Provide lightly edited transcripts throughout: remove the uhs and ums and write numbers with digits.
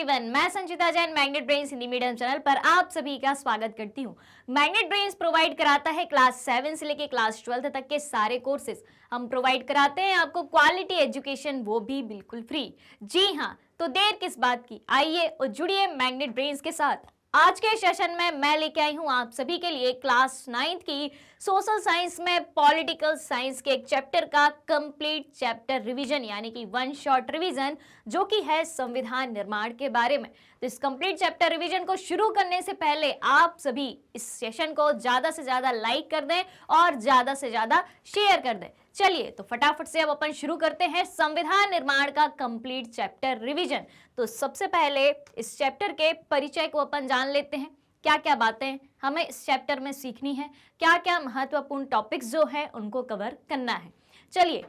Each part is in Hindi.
एवरीवन, मैं Sanchita Jain Magnet Brains Hindi medium channel पर आप सभी का स्वागत करती हूँ। मैग्नेट ब्रेन्स प्रोवाइड कराता है क्लास 7 से लेके क्लास 12 तक के सारे कोर्सेज। हम प्रोवाइड कराते हैं आपको क्वालिटी एजुकेशन, वो भी बिल्कुल फ्री। जी हाँ, तो देर किस बात की, आइए और जुड़िए मैग्नेट ब्रेन्स के साथ। आज के सेशन में मैं लेके आई हूँ आप सभी के लिए क्लास 9th की सोशल साइंस में पॉलिटिकल साइंस के एक चैप्टर का कंप्लीट चैप्टर रिवीजन, यानी कि वन शॉट रिवीजन, जो कि है संविधान निर्माण के बारे में। तो इस कंप्लीट चैप्टर रिवीजन को शुरू करने से पहले आप सभी इस सेशन को ज्यादा से ज्यादा लाइक कर दें और ज्यादा से ज्यादा शेयर कर दें। चलिए तो फटाफट से अब अपन शुरू करते हैं संविधान निर्माण का कंप्लीट चैप्टर रिवीजन। तो सबसे पहले इस चैप्टर के परिचय को अपन जान लेते हैं, क्या क्या बातें हमें इस चैप्टर में सीखनी है, क्या क्या महत्वपूर्ण टॉपिक्स जो है उनको कवर करना है। चलिए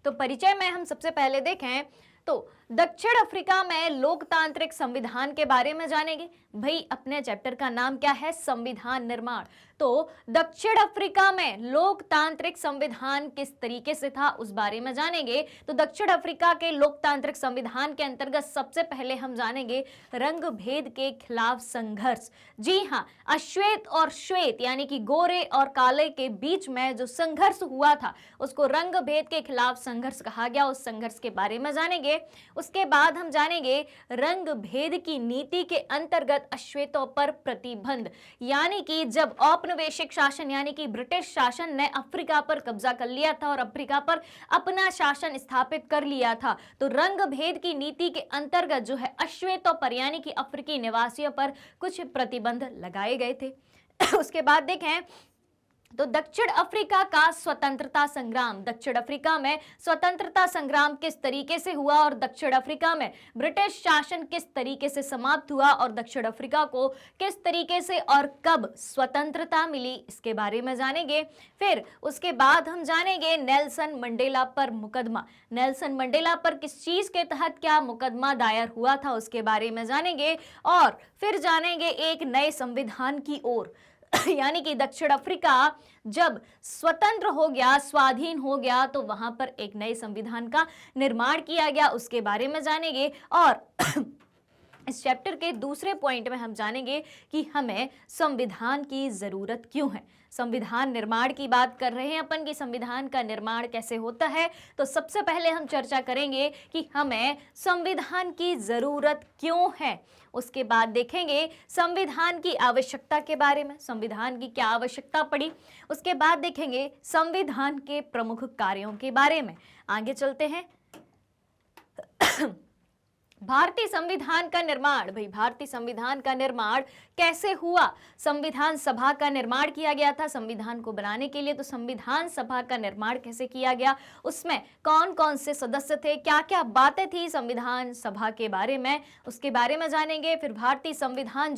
तो परिचय में हम सबसे पहले देखें तो दक्षिण अफ्रीका में लोकतांत्रिक संविधान के बारे में जानेंगे। भाई अपने चैप्टर का नाम क्या है, संविधान निर्माण। तो दक्षिण अफ्रीका में लोकतांत्रिक संविधान किस तरीके से था उस बारे में जानेंगे। तो दक्षिण अफ्रीका के लोकतांत्रिक संविधान के अंतर्गत सबसे पहले हम जानेंगे रंग भेद के खिलाफ संघर्ष। जी हाँ, अश्वेत और श्वेत यानी कि गोरे और काले के बीच में जो संघर्ष हुआ था उसको रंग भेद के खिलाफ संघर्ष कहा गया। उस संघर्ष के बारे में जानेंगे। उसके बाद हम जानेंगे रंग भेद की नीति के अंतर्गत अश्वेतों पर प्रतिबंध, यानी कि जब औपनिवेशिक शासन यानी कि ब्रिटिश शासन ने अफ्रीका पर कब्जा कर लिया था और अफ्रीका पर अपना शासन स्थापित कर लिया था, तो रंग भेद की नीति के अंतर्गत जो है अश्वेतों पर यानी कि अफ्रीकी निवासियों पर कुछ प्रतिबंध लगाए गए थे। उसके बाद देखें तो दक्षिण अफ्रीका का स्वतंत्रता संग्राम। दक्षिण अफ्रीका में स्वतंत्रता संग्राम किस तरीके से हुआ और दक्षिण अफ्रीका में ब्रिटिश शासन किस तरीके से समाप्त हुआ और दक्षिण अफ्रीका को किस तरीके से और कब स्वतंत्रता मिली, इसके बारे में जानेंगे। फिर उसके बाद हम जानेंगे नेल्सन मंडेला पर मुकदमा। नेल्सन मंडेला पर किस चीज के तहत क्या मुकदमा दायर हुआ था उसके बारे में जानेंगे। और फिर जानेंगे एक नए संविधान की ओर, यानी कि दक्षिण अफ्रीका जब स्वतंत्र हो गया, स्वाधीन हो गया, तो वहां पर एक नए संविधान का निर्माण किया गया, उसके बारे में जानेंगे। और इस चैप्टर के दूसरे पॉइंट में हम जानेंगे कि हमें संविधान की जरूरत क्यों है। संविधान निर्माण की बात कर रहे हैं अपन कि संविधान का निर्माण कैसे होता है, तो सबसे पहले हम चर्चा करेंगे कि हमें संविधान की जरूरत क्यों है। उसके बाद देखेंगे संविधान की आवश्यकता के बारे में, संविधान की क्या आवश्यकता पड़ी। उसके बाद देखेंगे संविधान के प्रमुख कार्यों के बारे में। आगे चलते हैं। भारतीय संविधान का निर्माण। भाई भारतीय संविधान का निर्माण कैसे हुआ। संविधान सभा का निर्माण किया गया था संविधान को बनाने के लिए, तो संविधान सभा का निर्माण कैसे किया गया, उसमें कौन कौन से सदस्य थे, क्या क्या बातें थी संविधान सभा के बारे में, उसके बारे में जानेंगे। फिर भारतीय संविधान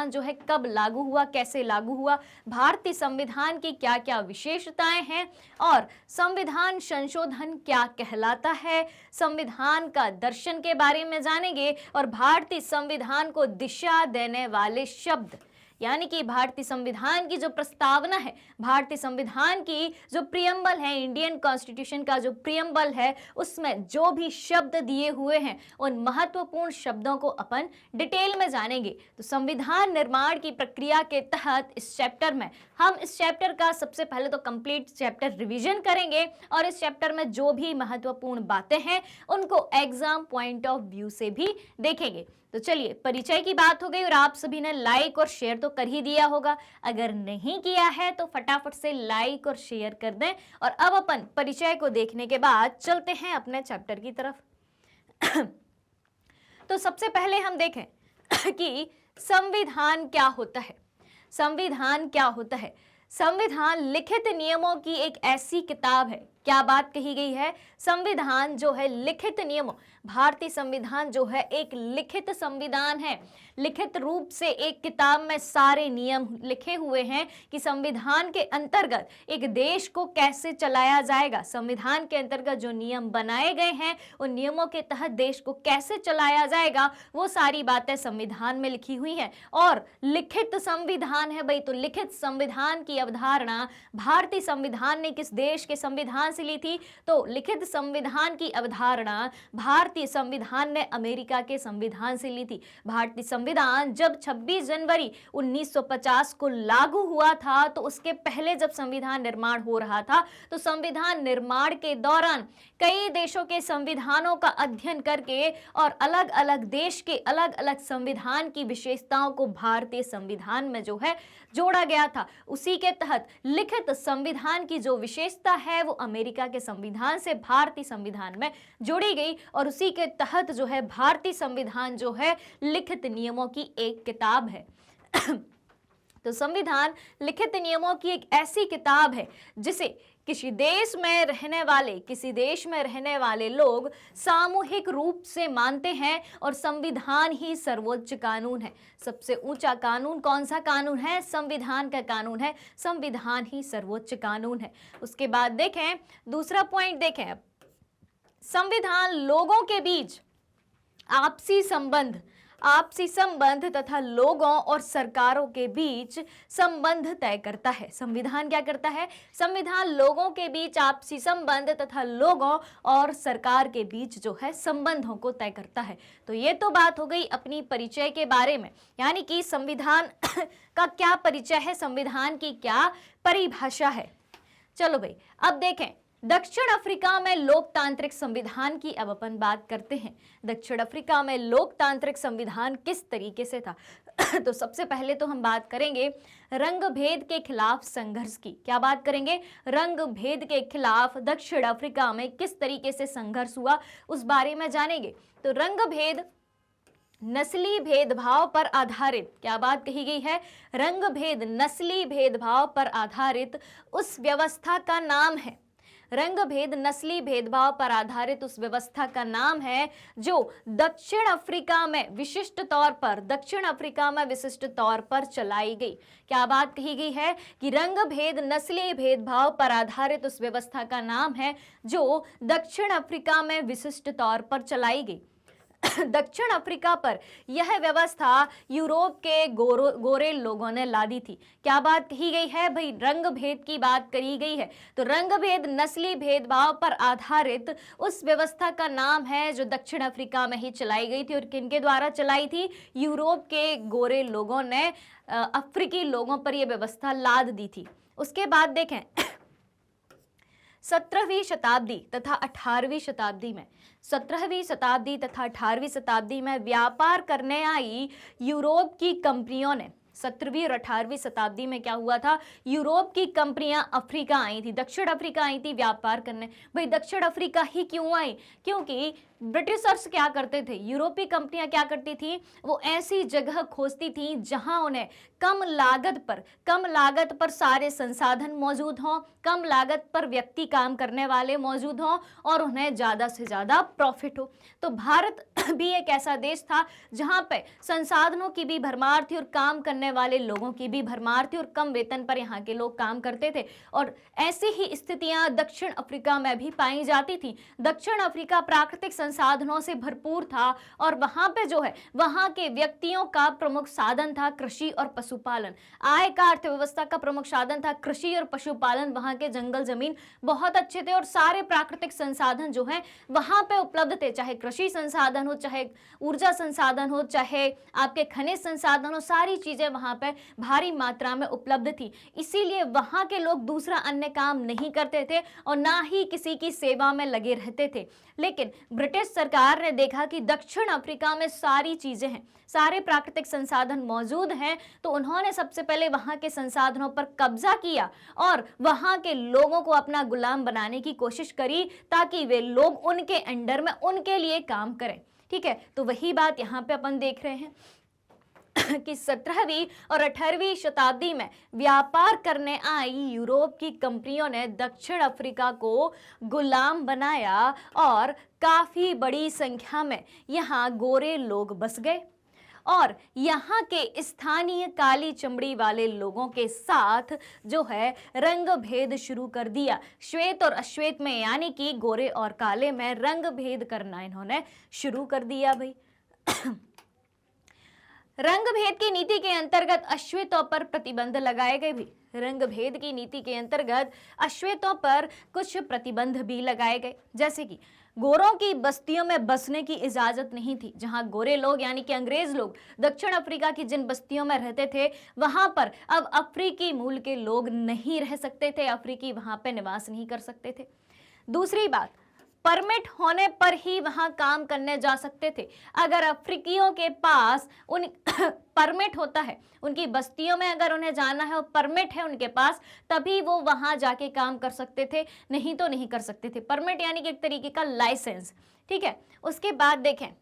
जो है कब लागू हुआ, कैसे लागू हुआ, भारतीय संविधान की क्या क्या विशेषताएं हैं और संविधान संशोधन क्या कहलाता है, संविधान का दर्शन के बारे में जानेंगे। और भारतीय संविधान को दिशा देने वाले शब्द, यानी कि भारतीय संविधान की जो प्रस्तावना है, भारतीय संविधान की जो प्रियम्बल है, इंडियन कॉन्स्टिट्यूशन का जो प्रियम्बल है, उसमें जो भी शब्द दिए हुए हैं उन महत्वपूर्ण शब्दों को अपन डिटेल में जानेंगे। तो संविधान निर्माण की प्रक्रिया के तहत इस चैप्टर में हम इस चैप्टर का सबसे पहले तो कंप्लीट चैप्टर रिवीजन करेंगे और इस चैप्टर में जो भी महत्वपूर्ण बातें हैं उनको एग्जाम पॉइंट ऑफ व्यू से भी देखेंगे। तो चलिए, परिचय की बात हो गई और आप सभी ने लाइक और शेयर तो कर ही दिया होगा। अगर नहीं किया है तो फटाफट से लाइक और शेयर कर दें। और अब अपन परिचय को देखने के बाद चलते हैं अपने चैप्टर की तरफ। तो सबसे पहले हम देखें कि संविधान क्या होता है। संविधान क्या होता है? संविधान लिखित नियमों की एक ऐसी किताब है। क्या बात कही गई है? संविधान जो है लिखित नियमों, भारतीय संविधान जो है एक लिखित संविधान है। लिखित रूप से एक किताब में सारे नियम लिखे हुए हैं कि संविधान के अंतर्गत एक देश को कैसे चलाया जाएगा। संविधान के अंतर्गत जो नियम बनाए गए हैं उन नियमों के तहत देश को कैसे चलाया जाएगा, वो सारी बातें संविधान में लिखी हुई हैं। और लिखित संविधान है भाई, तो लिखित संविधान की अवधारणा भारतीय संविधान ने किस देश के संविधान से ली थी? तो लिखित संविधान की अवधारणा भारतीय संविधान ने अमेरिका के संविधान से ली थी। भारतीय संविधान जब 26 जनवरी 1950 को लागू हुआ था, तो उसके पहले जब संविधान निर्माण हो रहा था, तो संविधान निर्माण के दौरान कई देशों के संविधानों का अध्ययन करके और अलग अलग देश के अलग अलग संविधान की विशेषताओं को भारतीय संविधान में जो है जोड़ा गया था। उसी के तहत लिखित संविधान की जो विशेषता है वो अमेरिका के संविधान से भारतीय संविधान में जोड़ी गई, और उसी के तहत जो है भारतीय संविधान जो है लिखित नियमों की एक किताब है। तो संविधान लिखित नियमों की एक ऐसी किताब है जिसे किसी देश में रहने वाले लोग सामूहिक रूप से मानते हैं, और संविधान ही सर्वोच्च कानून है। सबसे ऊंचा कानून कौन सा कानून है? संविधान का कानून है। संविधान ही सर्वोच्च कानून है। उसके बाद देखें दूसरा पॉइंट, देखें संविधान लोगों के बीच आपसी संबंध तथा लोगों और सरकारों के बीच संबंध तय करता है। संविधान क्या करता है? संविधान लोगों के बीच आपसी संबंध तथा लोगों और सरकार के बीच जो है संबंधों को तय करता है। तो ये तो बात हो गई अपनी परिचय के बारे में, यानी कि संविधान का क्या परिचय है, संविधान की क्या परिभाषा है। चलो भाई, अब देखें दक्षिण अफ्रीका में लोकतांत्रिक संविधान की अब अपन बात करते हैं। दक्षिण अफ्रीका में लोकतांत्रिक संविधान किस तरीके से था? तो सबसे पहले तो हम बात करेंगे रंग भेद के खिलाफ संघर्ष की। क्या बात करेंगे? रंग भेद के खिलाफ दक्षिण अफ्रीका में किस तरीके से संघर्ष हुआ उस बारे में जानेंगे। तो रंग भेद नस्ली भेदभाव पर आधारित, क्या बात कही गई है? रंग भेद नस्ली भेदभाव पर आधारित उस व्यवस्था का नाम है, रंग भेद नस्ली भेदभाव पर आधारित उस व्यवस्था का नाम है जो दक्षिण अफ्रीका में विशिष्ट तौर पर चलाई गई। क्या बात कही गई है कि रंग भेद नस्ली भेदभाव पर आधारित उस व्यवस्था का नाम है जो दक्षिण अफ्रीका में विशिष्ट तौर पर चलाई गई। दक्षिण अफ्रीका पर यह व्यवस्था यूरोप के गोरे लोगों ने लादी थी। क्या बात कही गई है भाई? रंग भेद की बात करी गई है। तो रंग भेद नस्ली भेदभाव पर आधारित उस व्यवस्था का नाम है जो दक्षिण अफ्रीका में ही चलाई गई थी, और किनके द्वारा चलाई थी? यूरोप के गोरे लोगों ने अफ्रीकी लोगों पर यह व्यवस्था लाद दी थी। उसके बाद देखें 17वीं शताब्दी तथा 18वीं शताब्दी में 17वीं शताब्दी तथा 18वीं शताब्दी में व्यापार करने आई यूरोप की कंपनियों ने 17वीं और 18वीं शताब्दी में क्या हुआ था? यूरोप की कंपनियां अफ्रीका आई थी, दक्षिण अफ्रीका आई थी व्यापार करने। भाई दक्षिण अफ्रीका ही क्यों आई? क्योंकि ब्रिटिशर्स क्या करते थे, यूरोपीय कंपनियां क्या करती थी, वो ऐसी जगह खोजती थी जहां उन्हें कम लागत पर सारे संसाधन मौजूद हों, कम लागत पर व्यक्ति काम करने वाले मौजूद हों, और उन्हें ज़्यादा से ज़्यादा प्रॉफिट हो। तो भारत भी एक ऐसा देश था जहां पे संसाधनों की भी भरमार थी और काम करने वाले लोगों की भी भरमार थी, और कम वेतन पर यहाँ के लोग काम करते थे। और ऐसी ही स्थितियां दक्षिण अफ्रीका में भी पाई जाती थी। दक्षिण अफ्रीका प्राकृतिक संसाधनों से भरपूर था, और वहां पे जो है वहां के व्यक्तियों का प्रमुख साधन था कृषि और पशुपालन। आय का अर्थव्यवस्था का प्रमुख साधन था कृषि और पशुपालन। वहां के जंगल जमीन बहुत अच्छे थे और सारे प्राकृतिक संसाधन जो है वहां पे उपलब्ध थे, चाहे कृषि संसाधन हो, चाहे ऊर्जा संसाधन हो, चाहे आपके खनिज संसाधन हो, सारी चीजें वहां पे भारी मात्रा में उपलब्ध थी। इसीलिए वहां के लोग दूसरा अन्य काम नहीं करते थे और ना ही किसी की सेवा में लगे रहते थे। लेकिन ब्रिटिश सरकार ने देखा कि दक्षिण अफ्रीका में सारी चीजें हैं, सारे प्राकृतिक संसाधन मौजूद हैं, तो उन्होंने सबसे पहले वहां के संसाधनों पर कब्जा किया और वहां के लोगों को अपना गुलाम बनाने की कोशिश करी ताकि वे लोग उनके अंडर में उनके लिए काम करें। ठीक है, तो वही बात यहाँ पे अपन देख रहे हैं कि 17वीं और 18वीं शताब्दी में व्यापार करने आई यूरोप की कंपनियों ने दक्षिण अफ्रीका को गुलाम बनाया और काफी बड़ी संख्या में यहाँ गोरे लोग बस गए और यहाँ के स्थानीय काली चमड़ी वाले लोगों के साथ जो है रंग भेद शुरू कर दिया। श्वेत और अश्वेत में, यानी कि गोरे और काले में रंग भेद करना इन्होंने शुरू कर दिया भाई। रंग भेद की नीति के अंतर्गत अश्वेतों पर प्रतिबंध लगाए गए भी। रंग भेद की नीति के अंतर्गत अश्वेतों पर कुछ प्रतिबंध भी लगाए गए, जैसे कि गोरों की बस्तियों में बसने की इजाजत नहीं थी। जहां गोरे लोग यानी कि अंग्रेज लोग दक्षिण अफ्रीका की जिन बस्तियों में रहते थे वहां पर अब अफ्रीकी मूल के लोग नहीं रह सकते थे, अफ्रीकी वहां पे निवास नहीं कर सकते थे। दूसरी बात, परमिट होने पर ही वहां काम करने जा सकते थे। अगर अफ्रीकियों के पास उन परमिट होता है, उनकी बस्तियों में अगर उन्हें जाना है और परमिट है उनके पास, तभी वो वहां जाके काम कर सकते थे, नहीं तो नहीं कर सकते थे। परमिट यानी कि एक तरीके का लाइसेंस, ठीक है। उसके बाद देखें,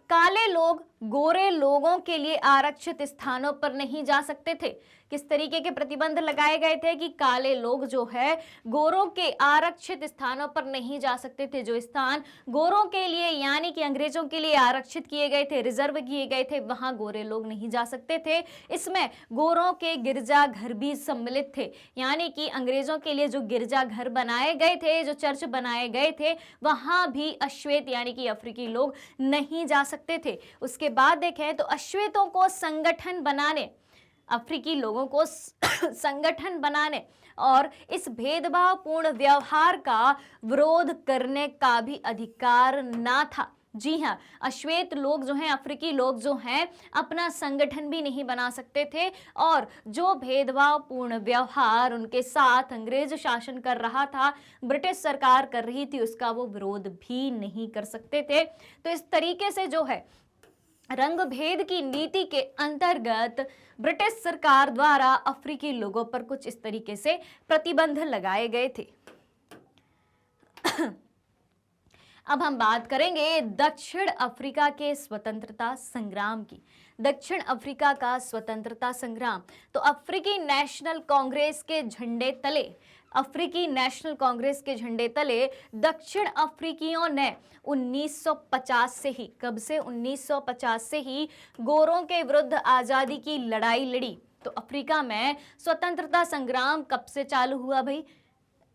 काले लोग गोरे लोगों के लिए आरक्षित स्थानों पर नहीं जा सकते थे। किस तरीके के प्रतिबंध लगाए गए थे कि काले लोग जो है गोरों के आरक्षित स्थानों पर नहीं जा सकते थे। जो स्थान गोरों के लिए यानी कि अंग्रेजों के लिए आरक्षित किए गए थे, रिजर्व किए गए थे, वहां गोरे लोग नहीं जा सकते थे। इसमें गोरों के गिरजा घर भी सम्मिलित थे, यानी कि अंग्रेजों के लिए जो गिरजा घर बनाए गए थे, जो चर्च बनाए गए थे, वहां भी अश्वेत यानी कि अफ्रीकी लोग नहीं जा सकते थे। उसके बाद देखें तो अश्वेतों को संगठन बनाने, अफ्रीकी लोगों को संगठन बनाने और इस भेदभावपूर्ण व्यवहार का विरोध करने का भी अधिकार ना था। जी हाँ, अश्वेत लोग जो हैं, अफ्रीकी लोग जो हैं, अपना संगठन भी नहीं बना सकते थे और जो भेदभावपूर्ण व्यवहार उनके साथ अंग्रेज शासन कर रहा था, ब्रिटिश सरकार कर रही थी, उसका वो विरोध भी नहीं कर सकते थे। तो इस तरीके से जो है रंग भेद की नीति के अंतर्गत ब्रिटिश सरकार द्वारा अफ्रीकी लोगों पर कुछ इस तरीके से प्रतिबंध लगाए गए थे। अब हम बात करेंगे दक्षिण अफ्रीका के स्वतंत्रता संग्राम की। दक्षिण अफ्रीका का स्वतंत्रता संग्राम, तो अफ्रीकी नेशनल कांग्रेस के झंडे तले, अफ्रीकी नेशनल कांग्रेस के झंडे तले दक्षिण अफ्रीकियों ने 1950 से ही, कब से, 1950 से ही गोरों के विरुद्ध आजादी की लड़ाई लड़ी। तो अफ्रीका में स्वतंत्रता संग्राम कब से चालू हुआ भाई?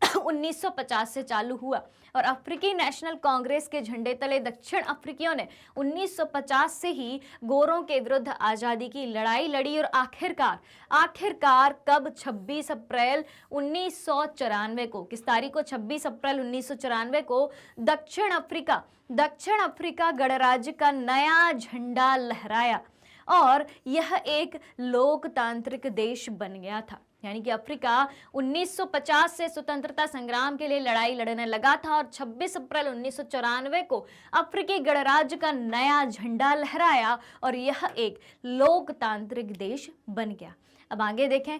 1950 से चालू हुआ और अफ्रीकी नेशनल कांग्रेस के झंडे तले दक्षिण अफ्रीकियों ने 1950 से ही गोरों के विरुद्ध आजादी की लड़ाई लड़ी और आखिरकार कब? 26 अप्रैल 1994 को। किस तारीख को? 26 अप्रैल 1994 को दक्षिण अफ्रीका गणराज्य का नया झंडा लहराया और यह एक लोकतांत्रिक देश बन गया था। यानी कि अफ्रीका 1950 से स्वतंत्रता संग्राम के लिए लड़ाई लड़ने लगा था और 26 अप्रैल 1994 को अफ्रीकी गणराज्य का नया झंडा लहराया और यह एक लोकतांत्रिक देश बन गया। अब आगे देखें,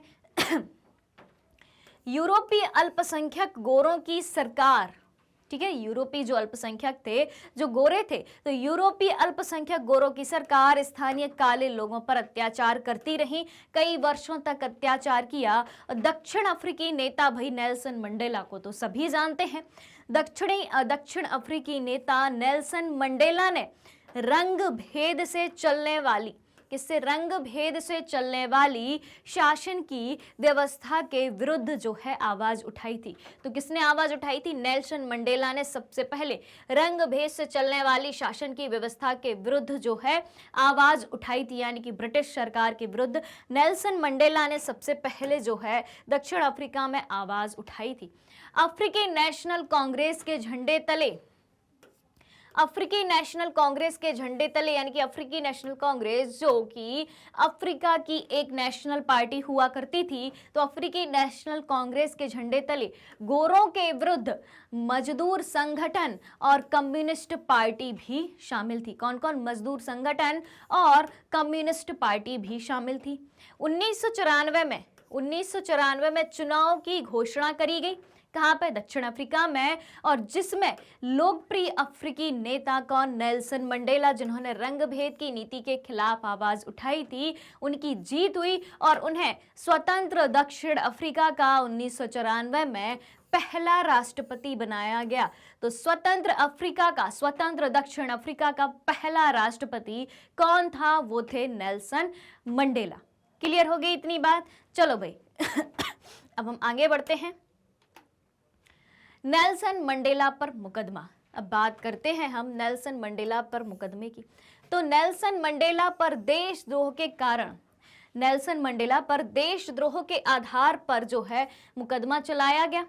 यूरोपीय अल्पसंख्यक गोरों की सरकार, ठीक है, यूरोपीय जो अल्पसंख्यक थे, जो गोरे थे, तो यूरोपीय अल्पसंख्यक गोरों की सरकार स्थानीय काले लोगों पर अत्याचार करती रही, कई वर्षों तक अत्याचार किया। दक्षिण अफ्रीकी नेता भाई नेल्सन मंडेला को तो सभी जानते हैं। दक्षिण अफ्रीकी नेता नेल्सन मंडेला ने रंग भेद से चलने वाली, किससे? रंग भेद से चलने वाली शासन की व्यवस्था के विरुद्ध जो है आवाज उठाई थी। तो किसने आवाज उठाई थी? नेल्सन मंडेला ने सबसे पहले रंग भेद से चलने वाली शासन की व्यवस्था के विरुद्ध जो है आवाज उठाई थी, यानी कि ब्रिटिश सरकार के विरुद्ध नेल्सन मंडेला ने सबसे पहले जो है दक्षिण अफ्रीका में आवाज उठाई थी। अफ्रीकी नेशनल कांग्रेस के झंडे तले, अफ्रीकी नेशनल कांग्रेस के झंडे तले, यानी कि अफ्रीकी नेशनल कांग्रेस जो कि अफ्रीका की एक नेशनल पार्टी हुआ करती थी, तो अफ्रीकी नेशनल कांग्रेस के झंडे तले गोरों के विरुद्ध मजदूर संगठन और कम्युनिस्ट पार्टी भी शामिल थी। कौन कौन? मजदूर संगठन और कम्युनिस्ट पार्टी भी शामिल थी। 1994 में चुनाव की घोषणा करी गई। कहां पे? दक्षिण अफ्रीका में, और जिसमें लोकप्रिय अफ्रीकी नेता कौन? नेल्सन मंडेला, जिन्होंने रंग भेद की नीति के खिलाफ आवाज उठाई थी, उनकी जीत हुई और उन्हें स्वतंत्र दक्षिण अफ्रीका का 1994 में पहला राष्ट्रपति बनाया गया। तो स्वतंत्र दक्षिण अफ्रीका का पहला राष्ट्रपति कौन था? वो थे नेल्सन मंडेला। क्लियर हो गई इतनी बात? चलो भाई अब हम आगे बढ़ते हैं। नेल्सन मंडेला पर मुकदमा। अब बात करते हैं हम नेल्सन मंडेला पर मुकदमे की। तो नेल्सन मंडेला पर देशद्रोह के कारण नेल्सन मंडेला पर देशद्रोह के आधार पर जो है मुकदमा चलाया गया।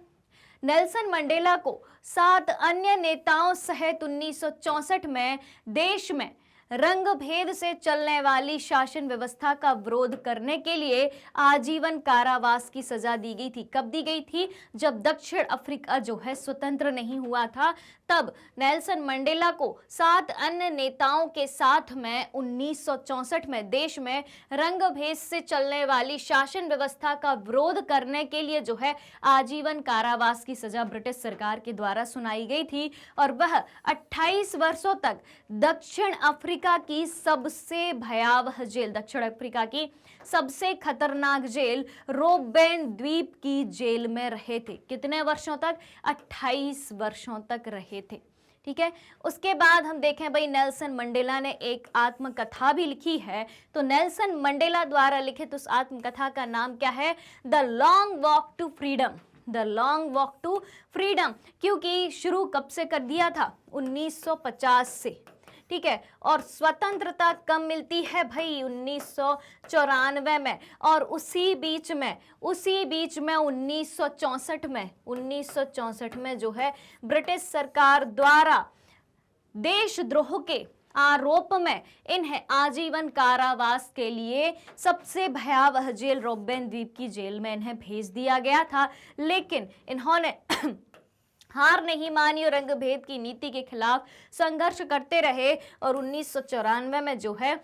नेल्सन मंडेला को 7 अन्य नेताओं सहित 1964 में देश में रंग भेद से चलने वाली शासन व्यवस्था का विरोध करने के लिए आजीवन कारावास की सजा दी गई थी। कब दी गई थी? जब दक्षिण अफ्रीका जो है स्वतंत्र नहीं हुआ था, तब नेल्सन मंडेला को 7 अन्य नेताओं के साथ में 1964 में देश में रंग भेद से चलने वाली शासन व्यवस्था का विरोध करने के लिए जो है आजीवन कारावास की सजा ब्रिटिश सरकार के द्वारा सुनाई गई थी और वह 28 वर्षों तक दक्षिण अफ्रीका की सबसे भयावह जेल, दक्षिण अफ्रीका की सबसे खतरनाक जेल रोबेन द्वीप की जेल में रहे थे। कितने वर्षों तक? 28 वर्षों तक रहे थे। ठीक है, उसके बाद हम देखें भाई नेल्सन मंडेला ने एक आत्मकथा भी लिखी है। तो नेल्सन मंडेला द्वारा लिखित उस आत्मकथा का नाम क्या है? The long walk to freedom. The long walk to freedom, क्योंकि शुरू कब से कर दिया था? 1950 से। ठीक है, और स्वतंत्रता कब मिलती है भाई? 1994 में। और उसी बीच में 1964 में जो है ब्रिटिश सरकार द्वारा देशद्रोह के आरोप में इन्हें आजीवन कारावास के लिए सबसे भयावह जेल रोबेन द्वीप की जेल में इन्हें भेज दिया गया था। लेकिन इन्होंने हार नहीं मानी और रंग भेद की नीति के खिलाफ संघर्ष करते रहे और 1994 में जो है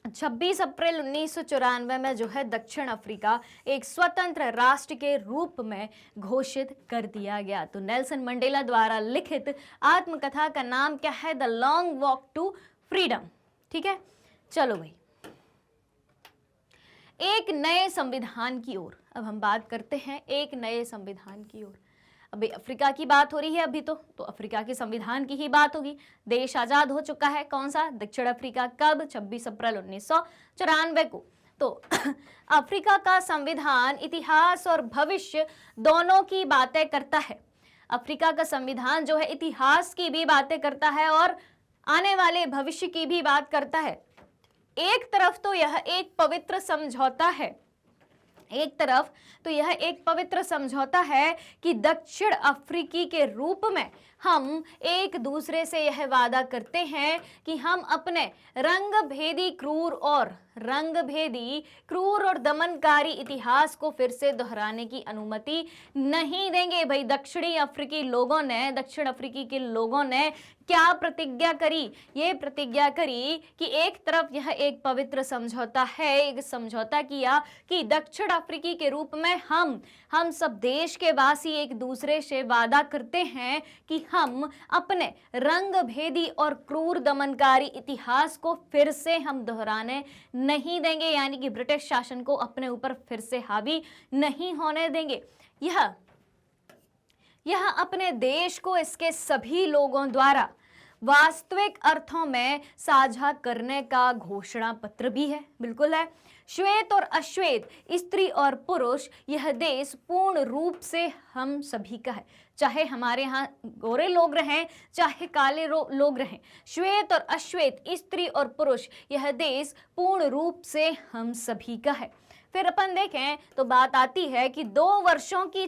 26 अप्रैल 1994 में जो है दक्षिण अफ्रीका एक स्वतंत्र राष्ट्र के रूप में घोषित कर दिया गया। तो नेल्सन मंडेला द्वारा लिखित आत्मकथा का नाम क्या है? The long walk to freedom. ठीक है, चलो भाई एक नए संविधान की ओर अब हम बात करते हैं। एक नए संविधान की ओर, अभी अफ्रीका की बात हो रही है अभी तो अफ्रीका के संविधान की ही बात होगी। देश आजाद हो चुका है, कौन सा? दक्षिण अफ्रीका। कब? 26 अप्रैल 1994 को। तो अफ्रीका का संविधान इतिहास और भविष्य दोनों की बातें करता है। अफ्रीका का संविधान जो है इतिहास की भी बातें करता है और आने वाले भविष्य की भी बात करता है। एक तरफ तो यह एक पवित्र समझौता है, एक तरफ तो यह एक पवित्र समझौता है कि दक्षिण अफ्रीकी के रूप में हम एक दूसरे से यह वादा करते हैं कि हम अपने रंगभेदी क्रूर और दमनकारी इतिहास को फिर से दोहराने की अनुमति नहीं देंगे। भाई दक्षिण अफ्रीकी के लोगों ने क्या प्रतिज्ञा करी? ये प्रतिज्ञा करी कि एक तरफ यह एक पवित्र समझौता है, एक समझौता किया कि दक्षिण अफ्रीकी के रूप में हम सब देश के वासी एक दूसरे से वादा करते हैं कि हम अपने रंगभेदी और क्रूर दमनकारी इतिहास को फिर से हम दोहराने नहीं देंगे, यानी कि ब्रिटिश शासन को अपने ऊपर फिर से हावी नहीं होने देंगे। यह अपने देश को इसके सभी लोगों द्वारा वास्तविक अर्थों में साझा करने का घोषणा पत्र भी है। बिल्कुल है। श्वेत और अश्वेत, स्त्री और पुरुष, यह देश पूर्ण रूप से हम सभी का है, चाहे हमारे यहाँ गोरे लोग रहें चाहे काले लोग रहें। श्वेत और अश्वेत, स्त्री और पुरुष, यह देश पूर्ण रूप से हम सभी का है। फिर अपन देखें तो बात आती है कि 2 वर्षों की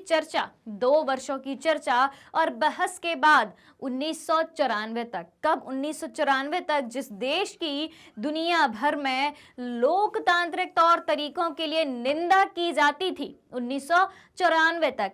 चर्चा और बहस के बाद 1994 तक, कब? 1994 तक, जिस देश की दुनिया भर में लोकतांत्रिक तौर तरीकों के लिए निंदा की जाती थी 1994 तक,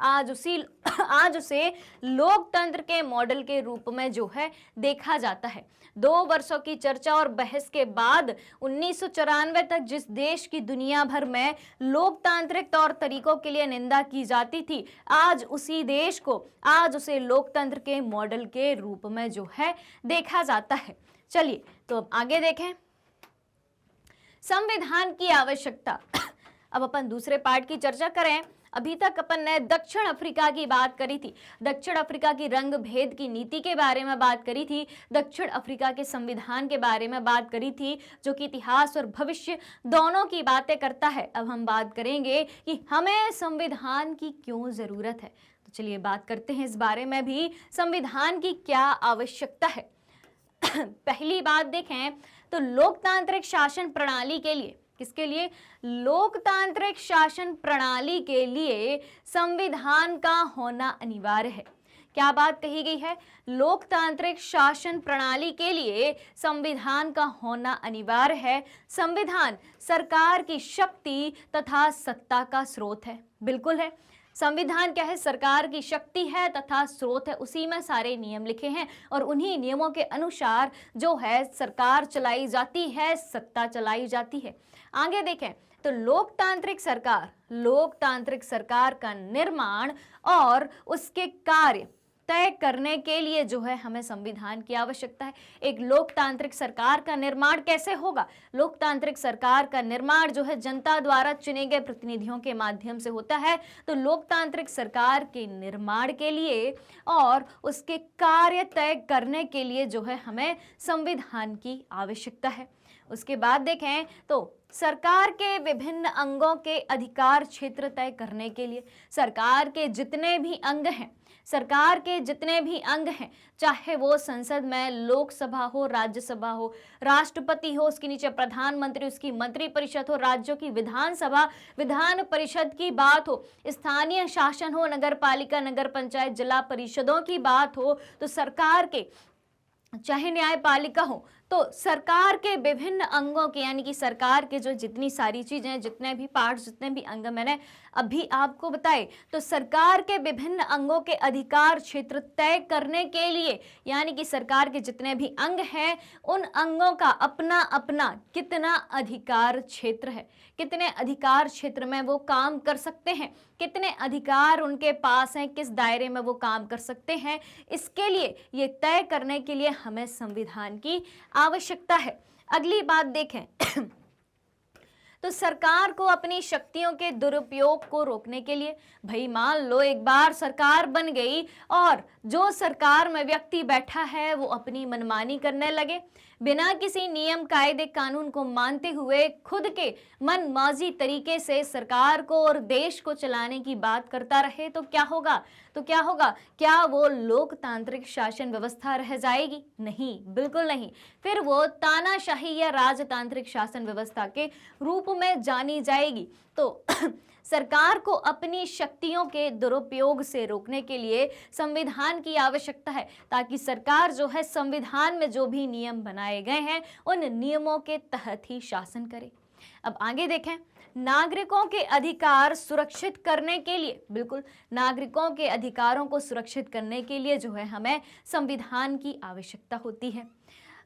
आज उसे लोकतंत्र के मॉडल के रूप में जो है देखा जाता है। 2 वर्षों की चर्चा और बहस के बाद 1994 तक जिस देश की दुनिया भर में लोकतांत्रिक तौर तरीकों के लिए निंदा की जाती थी, आज उसे लोकतंत्र के मॉडल के रूप में जो है देखा जाता है। चलिए तो अब आगे देखें संविधान की आवश्यकता। अब अपन दूसरे पार्ट की चर्चा करें। अभी तक अपन ने दक्षिण अफ्रीका की बात करी थी, दक्षिण अफ्रीका की रंग भेद की नीति के बारे में बात करी थी, दक्षिण अफ्रीका के संविधान के बारे में बात करी थी, जो कि इतिहास और भविष्य दोनों की बातें करता है। अब हम बात करेंगे कि हमें संविधान की क्यों जरूरत है। तो चलिए बात करते हैं इस बारे में भी, संविधान की क्या आवश्यकता है। पहली बात देखें, तो लोकतांत्रिक शासन प्रणाली के लिए, किसके लिए? लोकतांत्रिक शासन प्रणाली के लिए संविधान का होना अनिवार्य है। क्या बात कही गई है? लोकतांत्रिक शासन प्रणाली के लिए संविधान का होना अनिवार्य है। संविधान सरकार की शक्ति तथा सत्ता का स्रोत है। बिल्कुल है, संविधान क्या है? सरकार की शक्ति है तथा स्रोत है, उसी में सारे नियम लिखे हैं और उन्हीं नियमों के अनुसार जो है सरकार चलाई जाती है, सत्ता चलाई जाती है। आगे देखें तो लोकतांत्रिक सरकार का निर्माण और उसके कार्य तय करने के लिए जो है हमें संविधान की आवश्यकता है। एक लोकतांत्रिक सरकार का निर्माण कैसे होगा? लोकतांत्रिक सरकार का निर्माण जो है जनता द्वारा चुने गए प्रतिनिधियों के माध्यम से होता है। तो लोकतांत्रिक सरकार के निर्माण के लिए और उसके कार्य तय करने के लिए जो है हमें संविधान की आवश्यकता है। उसके बाद देखें तो सरकार के विभिन्न अंगों के अधिकार क्षेत्र तय करने के लिए सरकार के जितने भी अंग हैं, चाहे वो संसद में लोकसभा हो, राज्यसभा हो, राष्ट्रपति हो, उसके नीचे प्रधानमंत्री, उसकी मंत्रिपरिषद हो, राज्यों की विधानसभा, विधान परिषद की बात हो, स्थानीय शासन हो, नगर पालिका, नगर पंचायत, जिला परिषदों की बात हो, तो सरकार के चाहे न्यायपालिका हो, तो सरकार के विभिन्न अंगों के यानी कि सरकार के जो जितनी सारी चीजें, जितने भी पार्ट्स, जितने भी अंग मैंने अभी आपको बताए, तो सरकार के विभिन्न अंगों के अधिकार क्षेत्र तय करने के लिए यानी कि सरकार के जितने भी अंग हैं उन अंगों का अपना अपना कितना अधिकार क्षेत्र है, कितने अधिकार क्षेत्र में वो काम कर सकते हैं, कितने अधिकार उनके पास हैं, किस दायरे में वो काम कर सकते हैं, इसके लिए ये तय करने के लिए हमें संविधान की आवश्यकता है। अगली बात देखें तो सरकार को अपनी शक्तियों के दुरुपयोग को रोकने के लिए, भाई मान लो एक बार सरकार बन गई और जो सरकार में व्यक्ति बैठा है वो अपनी मनमानी करने लगे, बिना किसी नियम कायदे कानून को मानते हुए खुद के मनमौजी तरीके से सरकार को और देश को चलाने की बात करता रहे, तो क्या होगा? क्या वो लोकतांत्रिक शासन व्यवस्था रह जाएगी? नहीं, बिल्कुल नहीं। फिर वो तानाशाही या राजतांत्रिक शासन व्यवस्था के रूप में जानी जाएगी। तो सरकार को अपनी शक्तियों के दुरुपयोग से रोकने के लिए संविधान की आवश्यकता है, ताकि सरकार जो है संविधान में जो भी नियम बनाए गए हैं उन नियमों के तहत ही शासन करे। अब आगे देखें, नागरिकों के अधिकार सुरक्षित करने के लिए, बिल्कुल नागरिकों के अधिकारों को सुरक्षित करने के लिए जो है हमें संविधान की आवश्यकता होती है।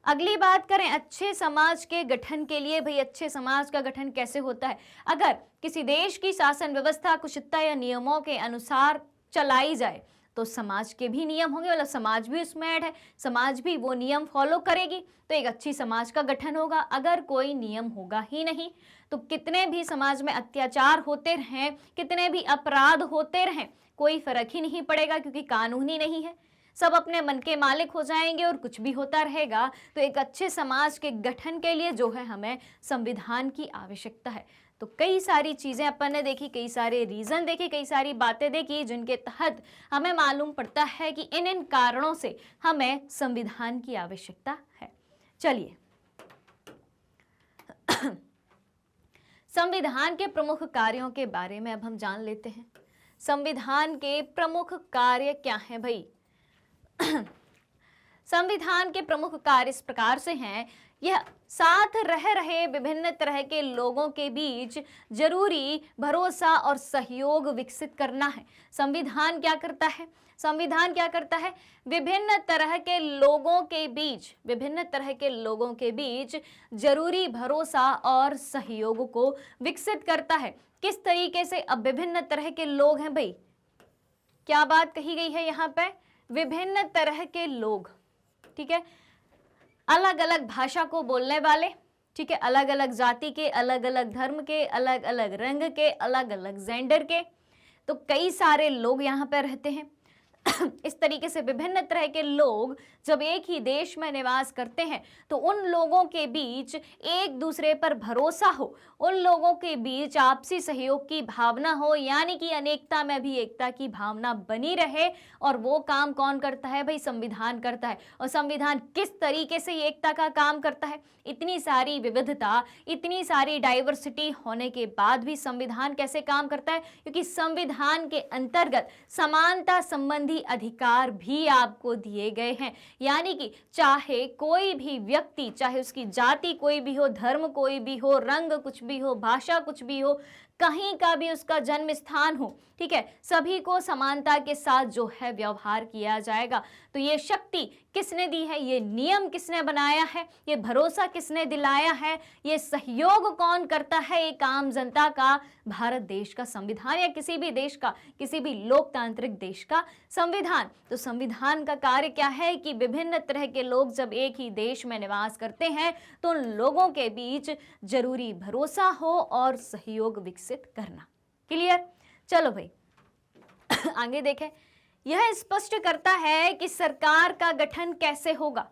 अगली बात करें अच्छे समाज के गठन के लिए। भाई अच्छे समाज का गठन कैसे होता है? अगर किसी देश की शासन व्यवस्था कुशलता या नियमों के अनुसार चलाई जाए तो समाज के भी नियम होंगे, मतलब समाज भी उसमें ऐड है, समाज भी वो नियम फॉलो करेगी, तो एक अच्छी समाज का गठन होगा। अगर कोई नियम होगा ही नहीं तो कितने भी समाज में अत्याचार होते रहें, कितने भी अपराध होते रहें, कोई फर्क ही नहीं पड़ेगा, क्योंकि कानून ही नहीं है, सब अपने मन के मालिक हो जाएंगे और कुछ भी होता रहेगा। तो एक अच्छे समाज के गठन के लिए जो है हमें संविधान की आवश्यकता है। तो कई सारी चीज़ें अपन ने देखी, कई सारे रीज़न देखे, कई सारी बातें देखी, जिनके तहत हमें मालूम पड़ता है कि इन इन कारणों से हमें संविधान की आवश्यकता है। चलिए संविधान के प्रमुख कार्यों के बारे में अब हम जान लेते हैं। संविधान के प्रमुख कार्य क्या हैं भाई? संविधान के प्रमुख कार्य इस प्रकार से हैं। यह साथ रह रहे विभिन्न तरह के लोगों के बीच जरूरी भरोसा और सहयोग विकसित करना है। संविधान क्या करता है? संविधान क्या करता है? विभिन्न तरह के लोगों के बीच जरूरी भरोसा और सहयोग को विकसित करता है। किस तरीके से? अब विभिन्न तरह के लोग हैं भाई, क्या बात कही गई है यहाँ पे? विभिन्न तरह के लोग, ठीक है, अलग अलग भाषा को बोलने वाले, ठीक है, अलग अलग जाति के, अलग अलग धर्म के, अलग अलग रंग के, अलग अलग जेंडर के, तो कई सारे लोग यहाँ पर रहते हैं। इस तरीके से विभिन्न तरह के लोग जब एक ही देश में निवास करते हैं तो उन लोगों के बीच एक दूसरे पर भरोसा हो, उन लोगों के बीच आपसी सहयोग की भावना हो, यानी कि अनेकता में भी एकता की भावना बनी रहे। और वो काम कौन करता है भाई? संविधान करता है। और संविधान किस तरीके से ये एकता का काम करता है? इतनी सारी विविधता, इतनी सारी डाइवर्सिटी होने के बाद भी संविधान कैसे काम करता है? क्योंकि संविधान के अंतर्गत समानता संबंधी अधिकार भी आपको दिए गए हैं। यानी कि चाहे कोई भी व्यक्ति, चाहे उसकी जाति कोई भी हो, धर्म कोई भी हो, रंग कुछ भी हो, भाषा कुछ भी हो, कहीं का भी उसका जन्म स्थान हो, ठीक है, सभी को समानता के साथ जो है व्यवहार किया जाएगा। तो ये शक्ति किसने दी है? ये नियम किसने बनाया है? ये भरोसा किसने दिलाया है? ये सहयोग कौन करता है? एक आम जनता का, भारत देश का संविधान, या किसी भी देश का, किसी भी लोकतांत्रिक देश का संविधान। तो संविधान का कार्य क्या है कि विभिन्न तरह के लोग जब एक ही देश में निवास करते हैं तो उन लोगों के बीच जरूरी भरोसा हो और सहयोग विकसित करना। क्लियर? चलो भाई आगे देखें। यह स्पष्ट करता है कि सरकार का गठन कैसे होगा।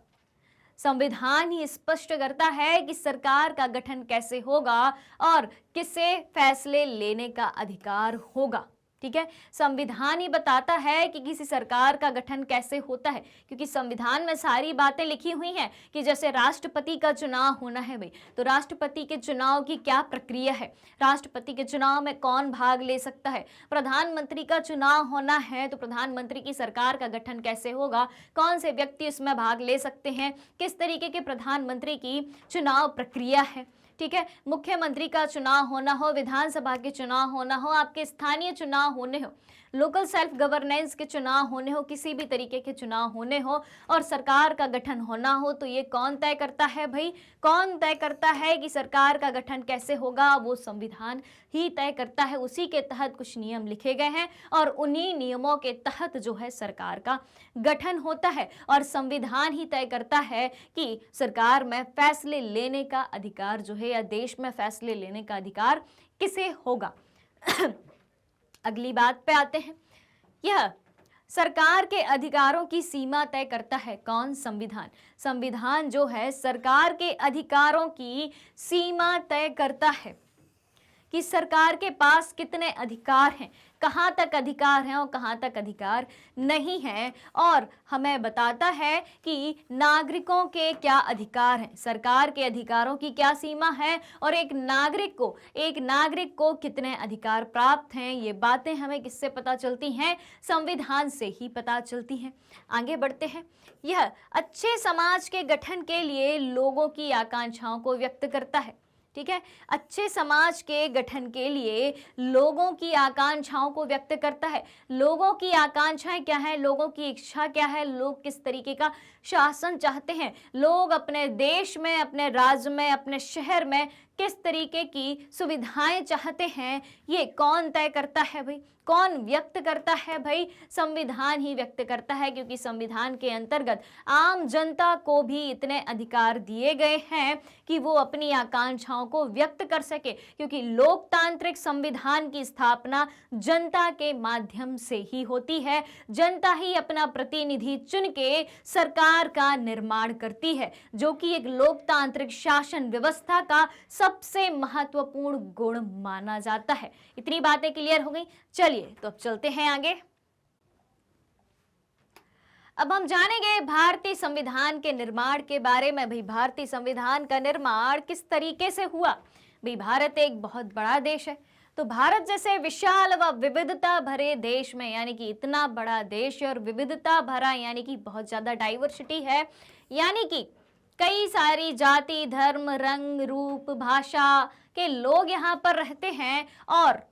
संविधान ही स्पष्ट करता है कि सरकार का गठन कैसे होगा और किसे फैसले लेने का अधिकार होगा। ठीक है, संविधान ही बताता है कि किसी सरकार का गठन कैसे होता है, क्योंकि संविधान में सारी बातें लिखी हुई हैं कि जैसे राष्ट्रपति का चुनाव होना है भाई, तो राष्ट्रपति के चुनाव की क्या प्रक्रिया है, राष्ट्रपति के चुनाव में कौन भाग ले सकता है, प्रधानमंत्री का चुनाव होना है तो प्रधानमंत्री की सरकार का गठन कैसे होगा, कौन से व्यक्ति उसमें भाग ले सकते हैं, किस तरीके के प्रधानमंत्री की चुनाव प्रक्रिया है। ठीक है, मुख्यमंत्री का चुनाव होना हो, विधानसभा के चुनाव होना हो, आपके स्थानीय चुनाव होने हो, लोकल सेल्फ गवर्नेंस के चुनाव होने हो, किसी भी तरीके के चुनाव होने हो और सरकार का गठन होना हो, तो ये कौन तय करता है भाई? कौन तय करता है कि सरकार का गठन कैसे होगा? वो संविधान ही तय करता है। उसी के तहत कुछ नियम लिखे गए हैं और उन्हीं नियमों के तहत जो है सरकार का गठन होता है। और संविधान ही तय करता है कि सरकार में फैसले लेने का अधिकार जो है, या देश में फैसले लेने का अधिकार किसे होगा। अगली बात पे आते हैं। यह सरकार के अधिकारों की सीमा तय करता है। कौन? संविधान। संविधान जो है सरकार के अधिकारों की सीमा तय करता है कि सरकार के पास कितने अधिकार हैं, कहाँ तक अधिकार हैं और कहाँ तक अधिकार नहीं हैं, और हमें बताता है कि नागरिकों के क्या अधिकार हैं, सरकार के अधिकारों की क्या सीमा है और एक नागरिक को कितने अधिकार प्राप्त हैं। ये बातें हमें किससे पता चलती हैं? संविधान से ही पता चलती हैं। आगे बढ़ते हैं। यह अच्छे समाज के गठन के लिए लोगों की आकांक्षाओं को व्यक्त करता है। ठीक है, अच्छे समाज के गठन के लिए लोगों की आकांक्षाओं को व्यक्त करता है। लोगों की आकांक्षाएं क्या है, लोगों की इच्छा क्या है, लोग किस तरीके का शासन चाहते हैं, लोग अपने देश में, अपने राज्य में, अपने शहर में किस तरीके की सुविधाएं चाहते हैं, ये कौन तय करता है भाई? कौन व्यक्त करता है भाई? संविधान ही व्यक्त करता है, क्योंकि संविधान के अंतर्गत आम जनता को भी इतने अधिकार दिए गए हैं कि वो अपनी आकांक्षाओं को व्यक्त कर सके, क्योंकि लोकतांत्रिक संविधान की स्थापना जनता के माध्यम से ही होती है। जनता ही अपना प्रतिनिधि चुन के सरकार का निर्माण करती है, जो कि एक लोकतांत्रिक शासन व्यवस्था का सबसे महत्वपूर्ण गुण माना जाता है। इतनी बातें क्लियर हो गई। चलिए तो अब चलते हैं आगे। अब हम जानेंगे भारतीय संविधान के निर्माण के बारे में। भाई भारतीय संविधान का निर्माण किस तरीके से हुआ? भाई भारत एक बहुत बड़ा देश है, तो भारत जैसे विशाल व विविधता भरे देश में, यानी कि इतना बड़ा देश और विविधता भरा, यानी कि बहुत ज्यादा डाइवर्सिटी है, यानी कि कई सारी जाति, धर्म, रंग, रूप, भाषा के लोग यहाँ पर रहते हैं। और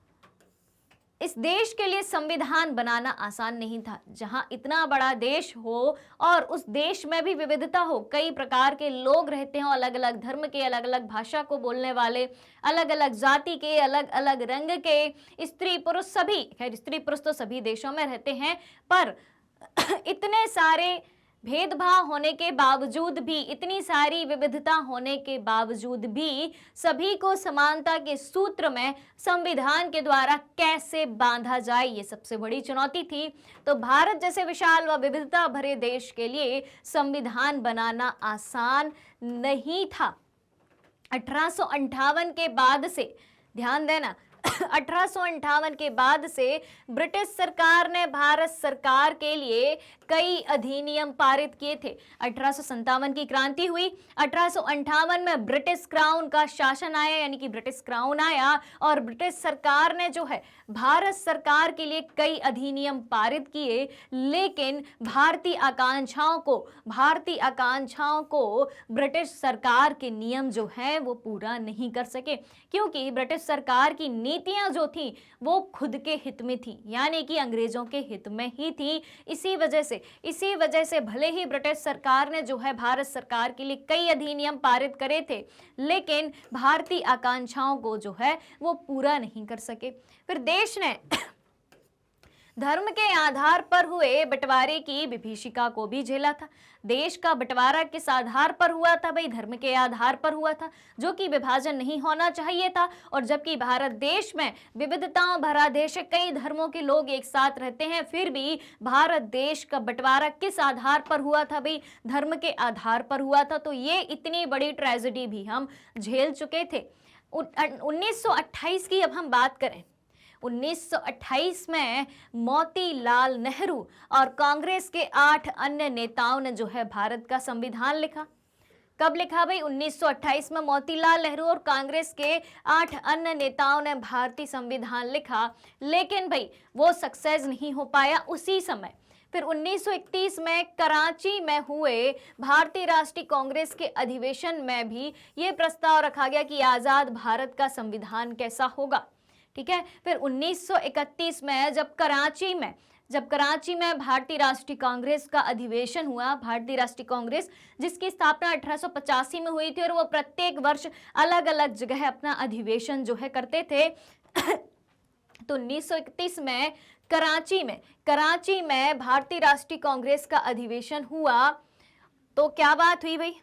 इस देश के लिए संविधान बनाना आसान नहीं था। जहां इतना बड़ा देश हो और उस देश में भी विविधता हो, कई प्रकार के लोग रहते हो, अलग अलग धर्म के, अलग अलग भाषा को बोलने वाले, अलग अलग जाति के, अलग अलग रंग के, स्त्री पुरुष सभी, खैर स्त्री पुरुष तो सभी देशों में रहते हैं, पर इतने सारे भेदभाव होने के बावजूद भी, इतनी सारी विविधता होने के बावजूद भी सभी को समानता के सूत्र में संविधान के द्वारा कैसे बांधा जाए, ये सबसे बड़ी चुनौती थी। तो भारत जैसे विशाल व विविधता भरे देश के लिए संविधान बनाना आसान नहीं था। 1858 के बाद से, ध्यान देना, 1858 के बाद से ब्रिटिश सरकार ने भारत सरकार के लिए कई अधिनियम पारित किए थे। 1857 की क्रांति हुई, 1858 में ब्रिटिश क्राउन का शासन आया, यानी कि ब्रिटिश क्राउन आया, और ब्रिटिश सरकार ने जो है भारत सरकार के लिए कई अधिनियम पारित किए, लेकिन भारतीय आकांक्षाओं को ब्रिटिश सरकार के नियम जो है वो पूरा नहीं कर सके, क्योंकि ब्रिटिश सरकार की नीतियां जो थी वो खुद के हित में थी, यानी कि अंग्रेजों के हित में ही थी। इसी वजह से भले ही ब्रिटिश सरकार ने जो है भारत सरकार के लिए कई अधिनियम पारित करे थे, लेकिन भारतीय आकांक्षाओं को जो है वो पूरा नहीं कर सके। फिर देश ने धर्म के आधार पर हुए बंटवारे की विभीषिका को भी झेला था। देश का बंटवारा किस आधार पर हुआ था भाई? धर्म के आधार पर हुआ था, जो कि विभाजन नहीं होना चाहिए था। और जबकि भारत देश में विविधताओं भरा देश है, कई धर्मों के लोग एक साथ रहते हैं, फिर भी भारत देश का बंटवारा किस आधार पर हुआ था भाई? धर्म के आधार पर हुआ था। तो ये इतनी बड़ी ट्रेजेडी भी हम झेल चुके थे। 1928 की अब हम बात करें, 1928 में मोतीलाल नेहरू और कांग्रेस के 8 अन्य नेताओं ने जो है भारत का संविधान लिखा। कब लिखा भाई? 1928 में मोतीलाल नेहरू और कांग्रेस के 8 अन्य नेताओं ने भारतीय संविधान लिखा, लेकिन भाई वो सक्सेस नहीं हो पाया उसी समय। फिर 1931 में कराची में हुए भारतीय राष्ट्रीय कांग्रेस के अधिवेशन में भी ये प्रस्ताव रखा गया कि आजाद भारत का संविधान कैसा होगा। ठीक है। फिर 1931 में जब कराची में भारतीय राष्ट्रीय कांग्रेस का अधिवेशन हुआ, भारतीय राष्ट्रीय कांग्रेस जिसकी स्थापना 1885 में हुई थी, और वो प्रत्येक वर्ष अलग अलग जगह अपना अधिवेशन जो है करते थे। तो 1931 में कराची में भारतीय राष्ट्रीय कांग्रेस का अधिवेशन हुआ। तो क्या बात हुई भाई?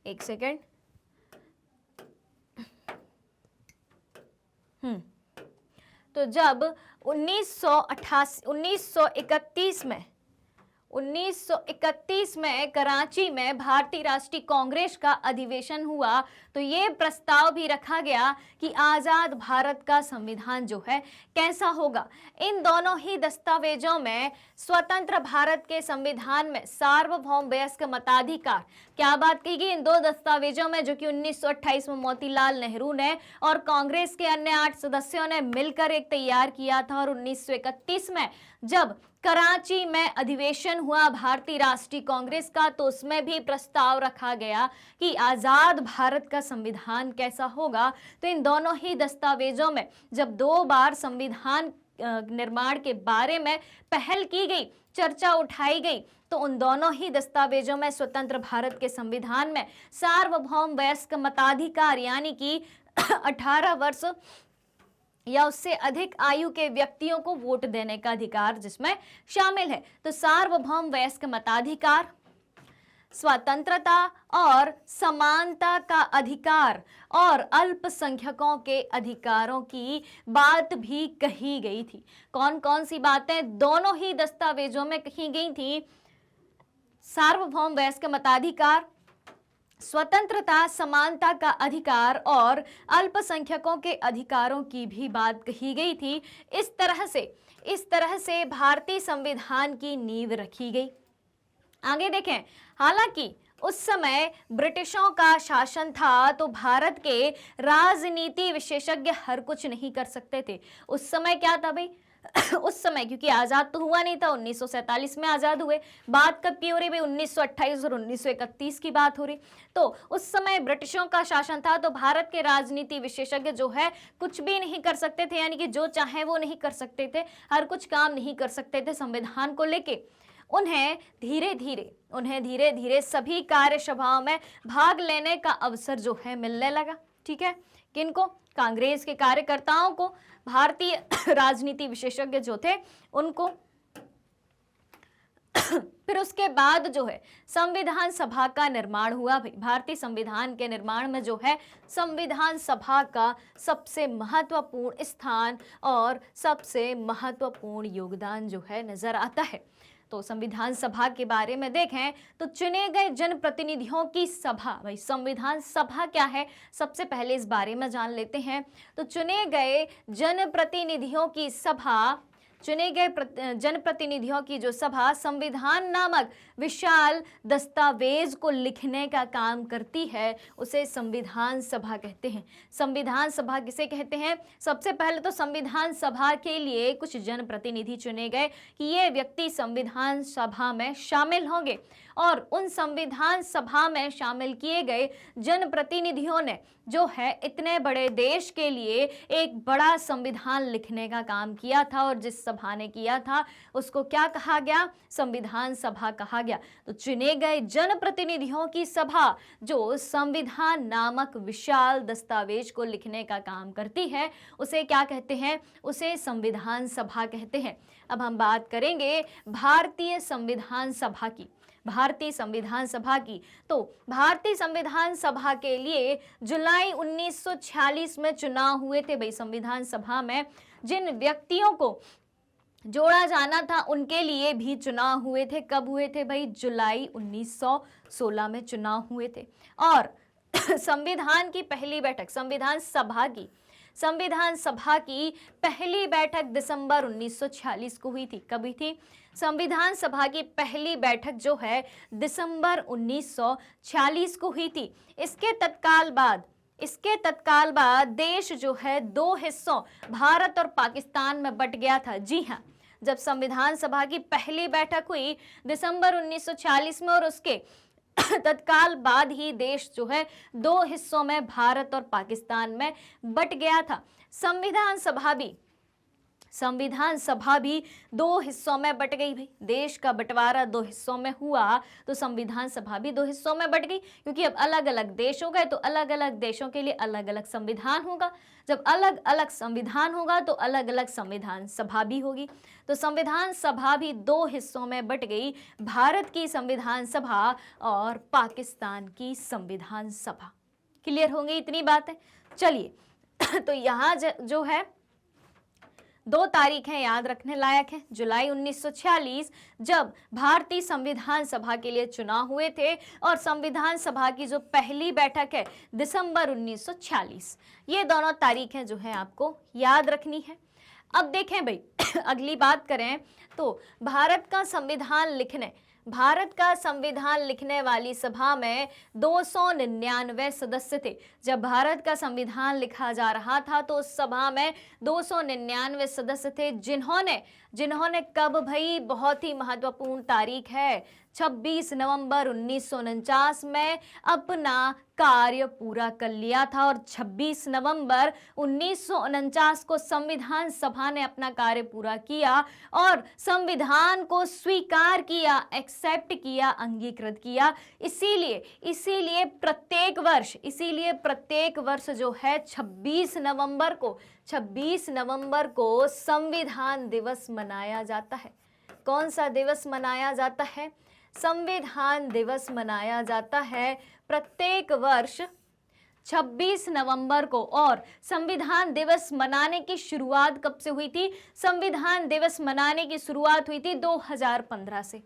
एक सेकेंड। तो जब 1931 में कराची में भारतीय राष्ट्रीय कांग्रेस का अधिवेशन हुआ, तो ये प्रस्ताव भी रखा गया कि आजाद भारत का संविधान जो है कैसा होगा। इन दोनों ही दस्तावेजों में स्वतंत्र भारत के संविधान में सार्वभौम वयस्क मताधिकार, क्या बात कही गई? इन दो दस्तावेजों में, जो कि 1928 में मोतीलाल नेहरू ने और कांग्रेस के अन्य 8 सदस्यों ने मिलकर एक तैयार किया था, और 1931 में जब कराची में अधिवेशन हुआ भारतीय राष्ट्रीय कांग्रेस का, तो उसमें भी प्रस्ताव रखा गया कि आजाद भारत का संविधान कैसा होगा। तो इन दोनों ही दस्तावेजों में जब 2 बार संविधान निर्माण के बारे में पहल की गई, चर्चा उठाई गई, तो उन दोनों ही दस्तावेजों में स्वतंत्र भारत के संविधान में सार्वभौम वयस्क मताधिकार, यानी कि 18 वर्ष या उससे अधिक आयु के व्यक्तियों को वोट देने का अधिकार जिसमें शामिल है। तो सार्वभौम वयस्क मताधिकार, स्वतंत्रता और समानता का अधिकार और अल्पसंख्यकों के अधिकारों की बात भी कही गई थी। कौन कौन सी बातें दोनों ही दस्तावेजों में कही गई थी? सार्वभौम वयस्क मताधिकार, स्वतंत्रता, समानता का अधिकार और अल्पसंख्यकों के अधिकारों की भी बात कही गई थी। इस तरह से भारतीय संविधान की नींव रखी गई। आगे देखें, हालांकि उस समय ब्रिटिशों का शासन था, तो भारत के राजनीति विशेषज्ञ हर कुछ नहीं कर सकते थे। उस समय क्या था भाई? उस समय, क्योंकि आजाद तो हुआ नहीं था, 1947 में आजाद हुए। बात कब की हो रही भाई? 1928 और 1931 की बात हो रही। तो उस समय ब्रिटिशों का शासन था, तो भारत के राजनीति विशेषज्ञ जो है कुछ भी नहीं कर सकते थे, यानी कि जो चाहे वो नहीं कर सकते थे, हर कुछ काम नहीं कर सकते थे संविधान को लेके। उन्हें धीरे धीरे सभी कार्यसभाओं में भाग लेने का अवसर जो है मिलने लगा। ठीक है। किनको? कांग्रेस के कार्यकर्ताओं को, भारतीय राजनीति विशेषज्ञ जो थे उनको। फिर उसके बाद जो है संविधान सभा का निर्माण हुआ। भाई भारतीय संविधान के निर्माण में जो है संविधान सभा का सबसे महत्वपूर्ण स्थान और सबसे महत्वपूर्ण योगदान जो है नजर आता है। तो संविधान सभा के बारे में देखें तो चुने गए जनप्रतिनिधियों की सभा। भाई संविधान सभा क्या है, सबसे पहले इस बारे में जान लेते हैं। तो चुने गए जनप्रतिनिधियों की सभा, चुने गए जनप्रतिनिधियों की जो सभा संविधान नामक विशाल दस्तावेज को लिखने का काम करती है, उसे संविधान सभा कहते हैं। संविधान सभा किसे कहते हैं? सबसे पहले तो संविधान सभा के लिए कुछ जनप्रतिनिधि चुने गए कि ये व्यक्ति संविधान सभा में शामिल होंगे, और उन संविधान सभा में शामिल किए गए जनप्रतिनिधियों ने जो है इतने बड़े देश के लिए एक बड़ा संविधान लिखने का काम किया था, और जिस सभा ने किया था उसको क्या कहा गया? संविधान सभा कहा गया। तो चुने गए जनप्रतिनिधियों की सभा जो संविधान नामक विशाल दस्तावेज को लिखने का काम करती है, उसे क्या कहते हैं? उसे संविधान सभा कहते हैं। अब हम बात करेंगे भारतीय संविधान सभा की। भारतीय संविधान सभा की, तो भारतीय संविधान सभा के लिए जुलाई 1946 में चुनाव हुए थे। भाई संविधान सभा में जिन व्यक्तियों को जोड़ा जाना था उनके लिए भी चुनाव हुए थे। कब हुए थे भाई? जुलाई 1916 में चुनाव हुए थे। और संविधान की पहली बैठक, संविधान सभा की पहली बैठक दिसंबर 1946 को हुई थी। कब हुई थी? संविधान सभा की पहली बैठक जो है दिसंबर 1946 को हुई थी। इसके तत्काल बाद देश जो है दो हिस्सों भारत और पाकिस्तान में बट गया था। जी हाँ, जब संविधान सभा की पहली बैठक हुई दिसंबर 1946 में, और उसके तत्काल बाद ही देश जो है दो हिस्सों में भारत और पाकिस्तान में बट गया था। संविधान सभा भी दो हिस्सों में बट गई। भाई देश का बंटवारा दो हिस्सों में हुआ तो संविधान सभा भी दो हिस्सों में बट गई, क्योंकि अब अलग अलग देश हो गए तो अलग अलग देशों के लिए अलग अलग संविधान होगा। जब अलग अलग संविधान होगा तो अलग अलग संविधान सभा भी होगी। तो संविधान सभा भी दो हिस्सों में बट गई, भारत की संविधान सभा और पाकिस्तान की संविधान सभा। क्लियर होंगी इतनी बातें? चलिए तो यहाँ जो है दो तारीखें याद रखने लायक है। जुलाई 1946 जब भारतीय संविधान सभा के लिए चुनाव हुए थे, और संविधान सभा की जो पहली बैठक है दिसंबर 1946। ये दोनों तारीखें जो है आपको याद रखनी है। अब देखें भाई अगली बात करें तो भारत का संविधान लिखने वाली सभा में 299 सदस्य थे। जब भारत का संविधान लिखा जा रहा था तो उस सभा में 299 सदस्य थे, जिन्होंने कब भाई? बहुत ही महत्वपूर्ण तारीख है, 26 नवंबर 1949 में अपना कार्य पूरा कर लिया था। और 26 नवंबर 1949 को संविधान सभा ने अपना कार्य पूरा किया और संविधान को स्वीकार किया, एक्सेप्ट किया, अंगीकृत किया। इसीलिए प्रत्येक वर्ष जो है 26 नवंबर को संविधान दिवस मनाया जाता है। कौन सा दिवस मनाया जाता है? संविधान दिवस मनाया जाता है प्रत्येक वर्ष 26 नवंबर को। और संविधान दिवस मनाने की शुरुआत कब से हुई थी? संविधान दिवस मनाने की शुरुआत हुई थी 2015 से।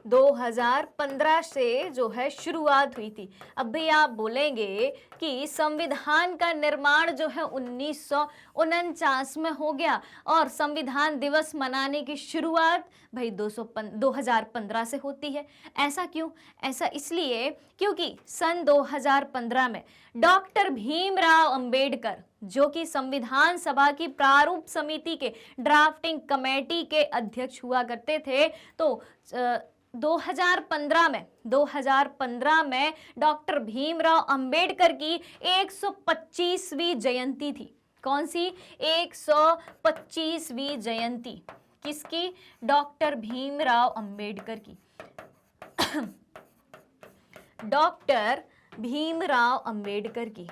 2015 से जो है शुरुआत हुई थी। अब भी आप बोलेंगे कि संविधान का निर्माण जो है 1949 में हो गया और संविधान दिवस मनाने की शुरुआत भाई 2015 से होती है। ऐसा क्यों? ऐसा इसलिए क्योंकि सन 2015 में डॉक्टर भीमराव अंबेडकर, जो कि संविधान सभा की प्रारूप समिति के ड्राफ्टिंग कमेटी के अध्यक्ष हुआ करते थे, तो 2015 में डॉक्टर भीमराव अंबेडकर की 125वीं जयंती थी। कौन सी? 125वीं जयंती। किसकी? डॉक्टर भीमराव अंबेडकर की। डॉक्टर भीमराव अंबेडकर की।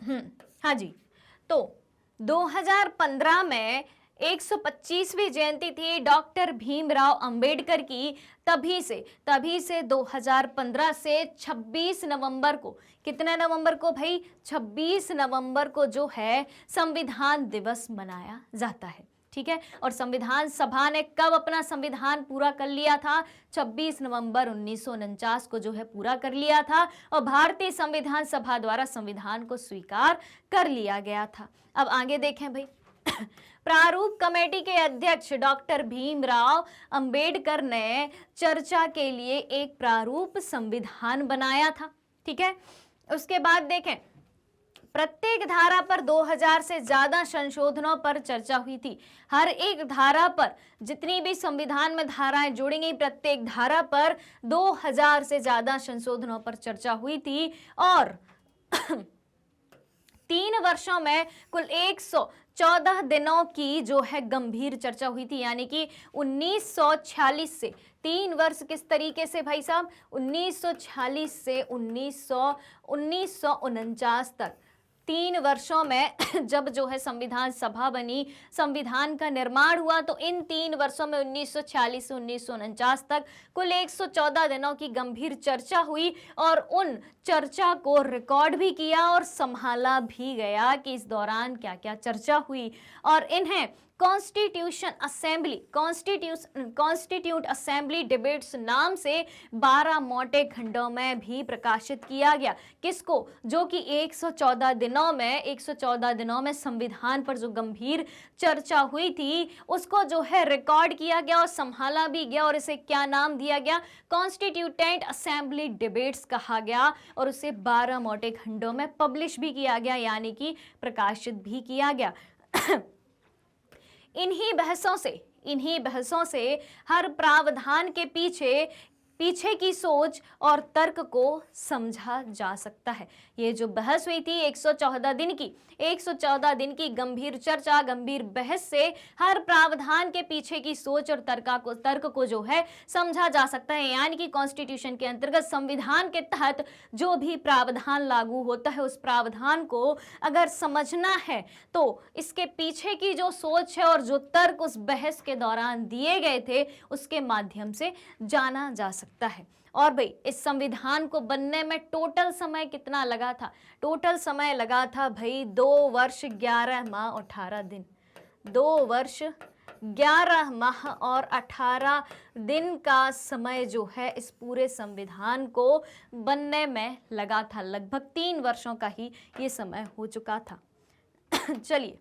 हाँ जी। तो 2015 में 125वीं जयंती थी डॉक्टर भीमराव अंबेडकर की। तभी से 2015 से 26 नवंबर को, कितने नवंबर को भाई, 26 नवंबर को जो है संविधान दिवस मनाया जाता है। ठीक है, और संविधान सभा ने कब अपना संविधान पूरा कर लिया था? 26 नवंबर 1949 को जो है पूरा कर लिया था, और भारतीय संविधान सभा द्वारा संविधान को स्वीकार कर लिया गया था। अब आगे देखें भाई। प्रारूप कमेटी के अध्यक्ष डॉक्टर भीमराव अंबेडकर ने चर्चा के लिए एक प्रारूप संविधान बनाया था। ठीक है, उसके बाद देखें, प्रत्येक धारा पर 2000 से ज्यादा संशोधनों पर चर्चा हुई थी। हर एक धारा पर, जितनी भी संविधान में धाराएं जोड़ी गई, प्रत्येक धारा पर 2000 से ज्यादा संशोधनों पर चर्चा हुई थी। और 3 वर्षों में कुल 114 दिनों की जो है गंभीर चर्चा हुई थी, यानी कि 1946 से 3 वर्ष किस तरीके से भाई साहब, 1946 से 1949 तक 3 वर्षों में जब जो है संविधान सभा बनी, संविधान का निर्माण हुआ, तो इन 3 वर्षों में 1946 से 1949 तक कुल 114 दिनों की गंभीर चर्चा हुई, और उन चर्चा को रिकॉर्ड भी किया और संभाला भी गया कि इस दौरान क्या क्या चर्चा हुई। और इन्हें कॉन्स्टिट्यूट असेंबली डिबेट्स नाम से 12 मोटे खंडों में भी प्रकाशित किया गया। किसको? जो कि 114 दिनों में संविधान पर जो गंभीर चर्चा हुई थी उसको जो है रिकॉर्ड किया गया और संभाला भी गया, और इसे क्या नाम दिया गया? कॉन्स्टिट्यूटेंट असेंबली डिबेट्स कहा गया, और उसे 12 मोटे खंडों में पब्लिश भी किया गया, यानी कि प्रकाशित भी किया गया। इन्हीं बहसों से हर प्रावधान के पीछे की सोच और तर्क को समझा जा सकता है। ये जो बहस हुई थी 114 दिन की गंभीर चर्चा, गंभीर बहस से हर प्रावधान के पीछे की सोच और तर्क को जो है समझा जा सकता है। यानी कि कॉन्स्टिट्यूशन के अंतर्गत, संविधान के तहत जो भी प्रावधान लागू होता है, उस प्रावधान को अगर समझना है तो इसके पीछे की जो सोच है और जो तर्क उस बहस के दौरान दिए गए थे उसके माध्यम से जाना जा सकता है। और भाई इस संविधान को बनने में टोटल समय कितना लगा था? टोटल समय लगा था भाई 2 वर्ष 11 माह और 18 दिन। 2 वर्ष 11 माह और 18 दिन का समय जो है इस पूरे संविधान को बनने में लगा था। लगभग 3 वर्षों का ही ये समय हो चुका था। चलिए,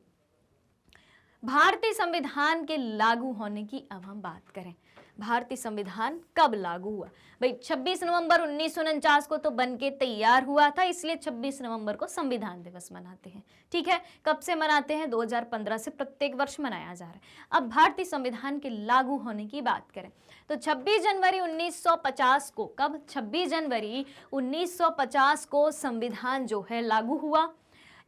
भारतीय संविधान के लागू होने की अब हम बात करें। भारतीय संविधान कब लागू हुआ? भाई 26 नवंबर 1949 को तो बनके तैयार हुआ था, इसलिए 26 नवंबर को संविधान दिवस मनाते हैं। ठीक है, कब से मनाते हैं? 2015 से प्रत्येक वर्ष मनाया जा रहा है। अब भारतीय संविधान के लागू होने की बात करें तो 26 जनवरी 1950 को, कब? 26 जनवरी 1950 को संविधान जो है लागू हुआ।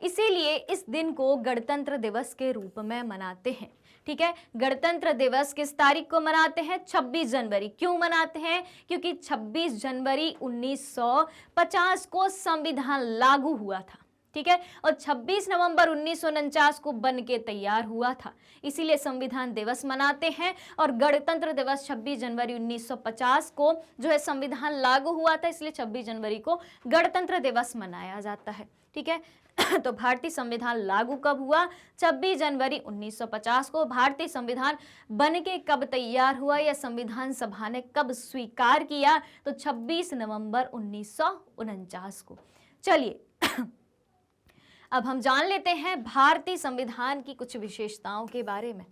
इसीलिए इस दिन को गणतंत्र दिवस के रूप में मनाते हैं। ठीक है, गणतंत्र दिवस किस तारीख को मनाते हैं? 26 जनवरी। क्यों मनाते हैं? क्योंकि 26 जनवरी 1950 को संविधान लागू हुआ था। ठीक है, और 26 नवंबर 1949 को बन के तैयार हुआ था, इसीलिए संविधान दिवस मनाते हैं। और गणतंत्र दिवस 26 जनवरी 1950 को जो है संविधान लागू हुआ था, इसलिए 26 जनवरी को गणतंत्र दिवस मनाया जाता है। ठीक है, तो भारतीय संविधान लागू कब हुआ? 26 जनवरी 1950 को। भारतीय संविधान बनके कब तैयार हुआ या संविधान सभा ने कब स्वीकार किया? तो 26 नवंबर 1949 को। चलिए, अब हम जान लेते हैं भारतीय संविधान की कुछ विशेषताओं के बारे में।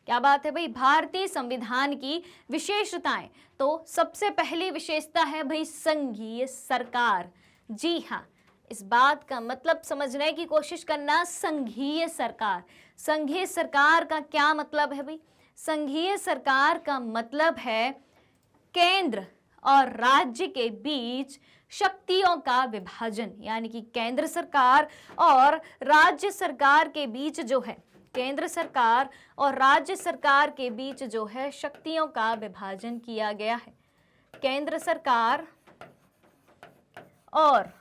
क्या बात है भाई, भारतीय संविधान की विशेषताएं। तो सबसे पहली विशेषता है भाई संघीय सरकार। जी हाँ, इस बात का मतलब समझने की कोशिश करना। संघीय सरकार, संघीय सरकार का क्या मतलब है भाई? संघीय सरकार का मतलब है केंद्र और राज्य के बीच शक्तियों का विभाजन, यानी कि केंद्र सरकार और राज्य सरकार के बीच जो है, केंद्र सरकार और राज्य सरकार के बीच जो है शक्तियों का विभाजन किया गया है। केंद्र सरकार और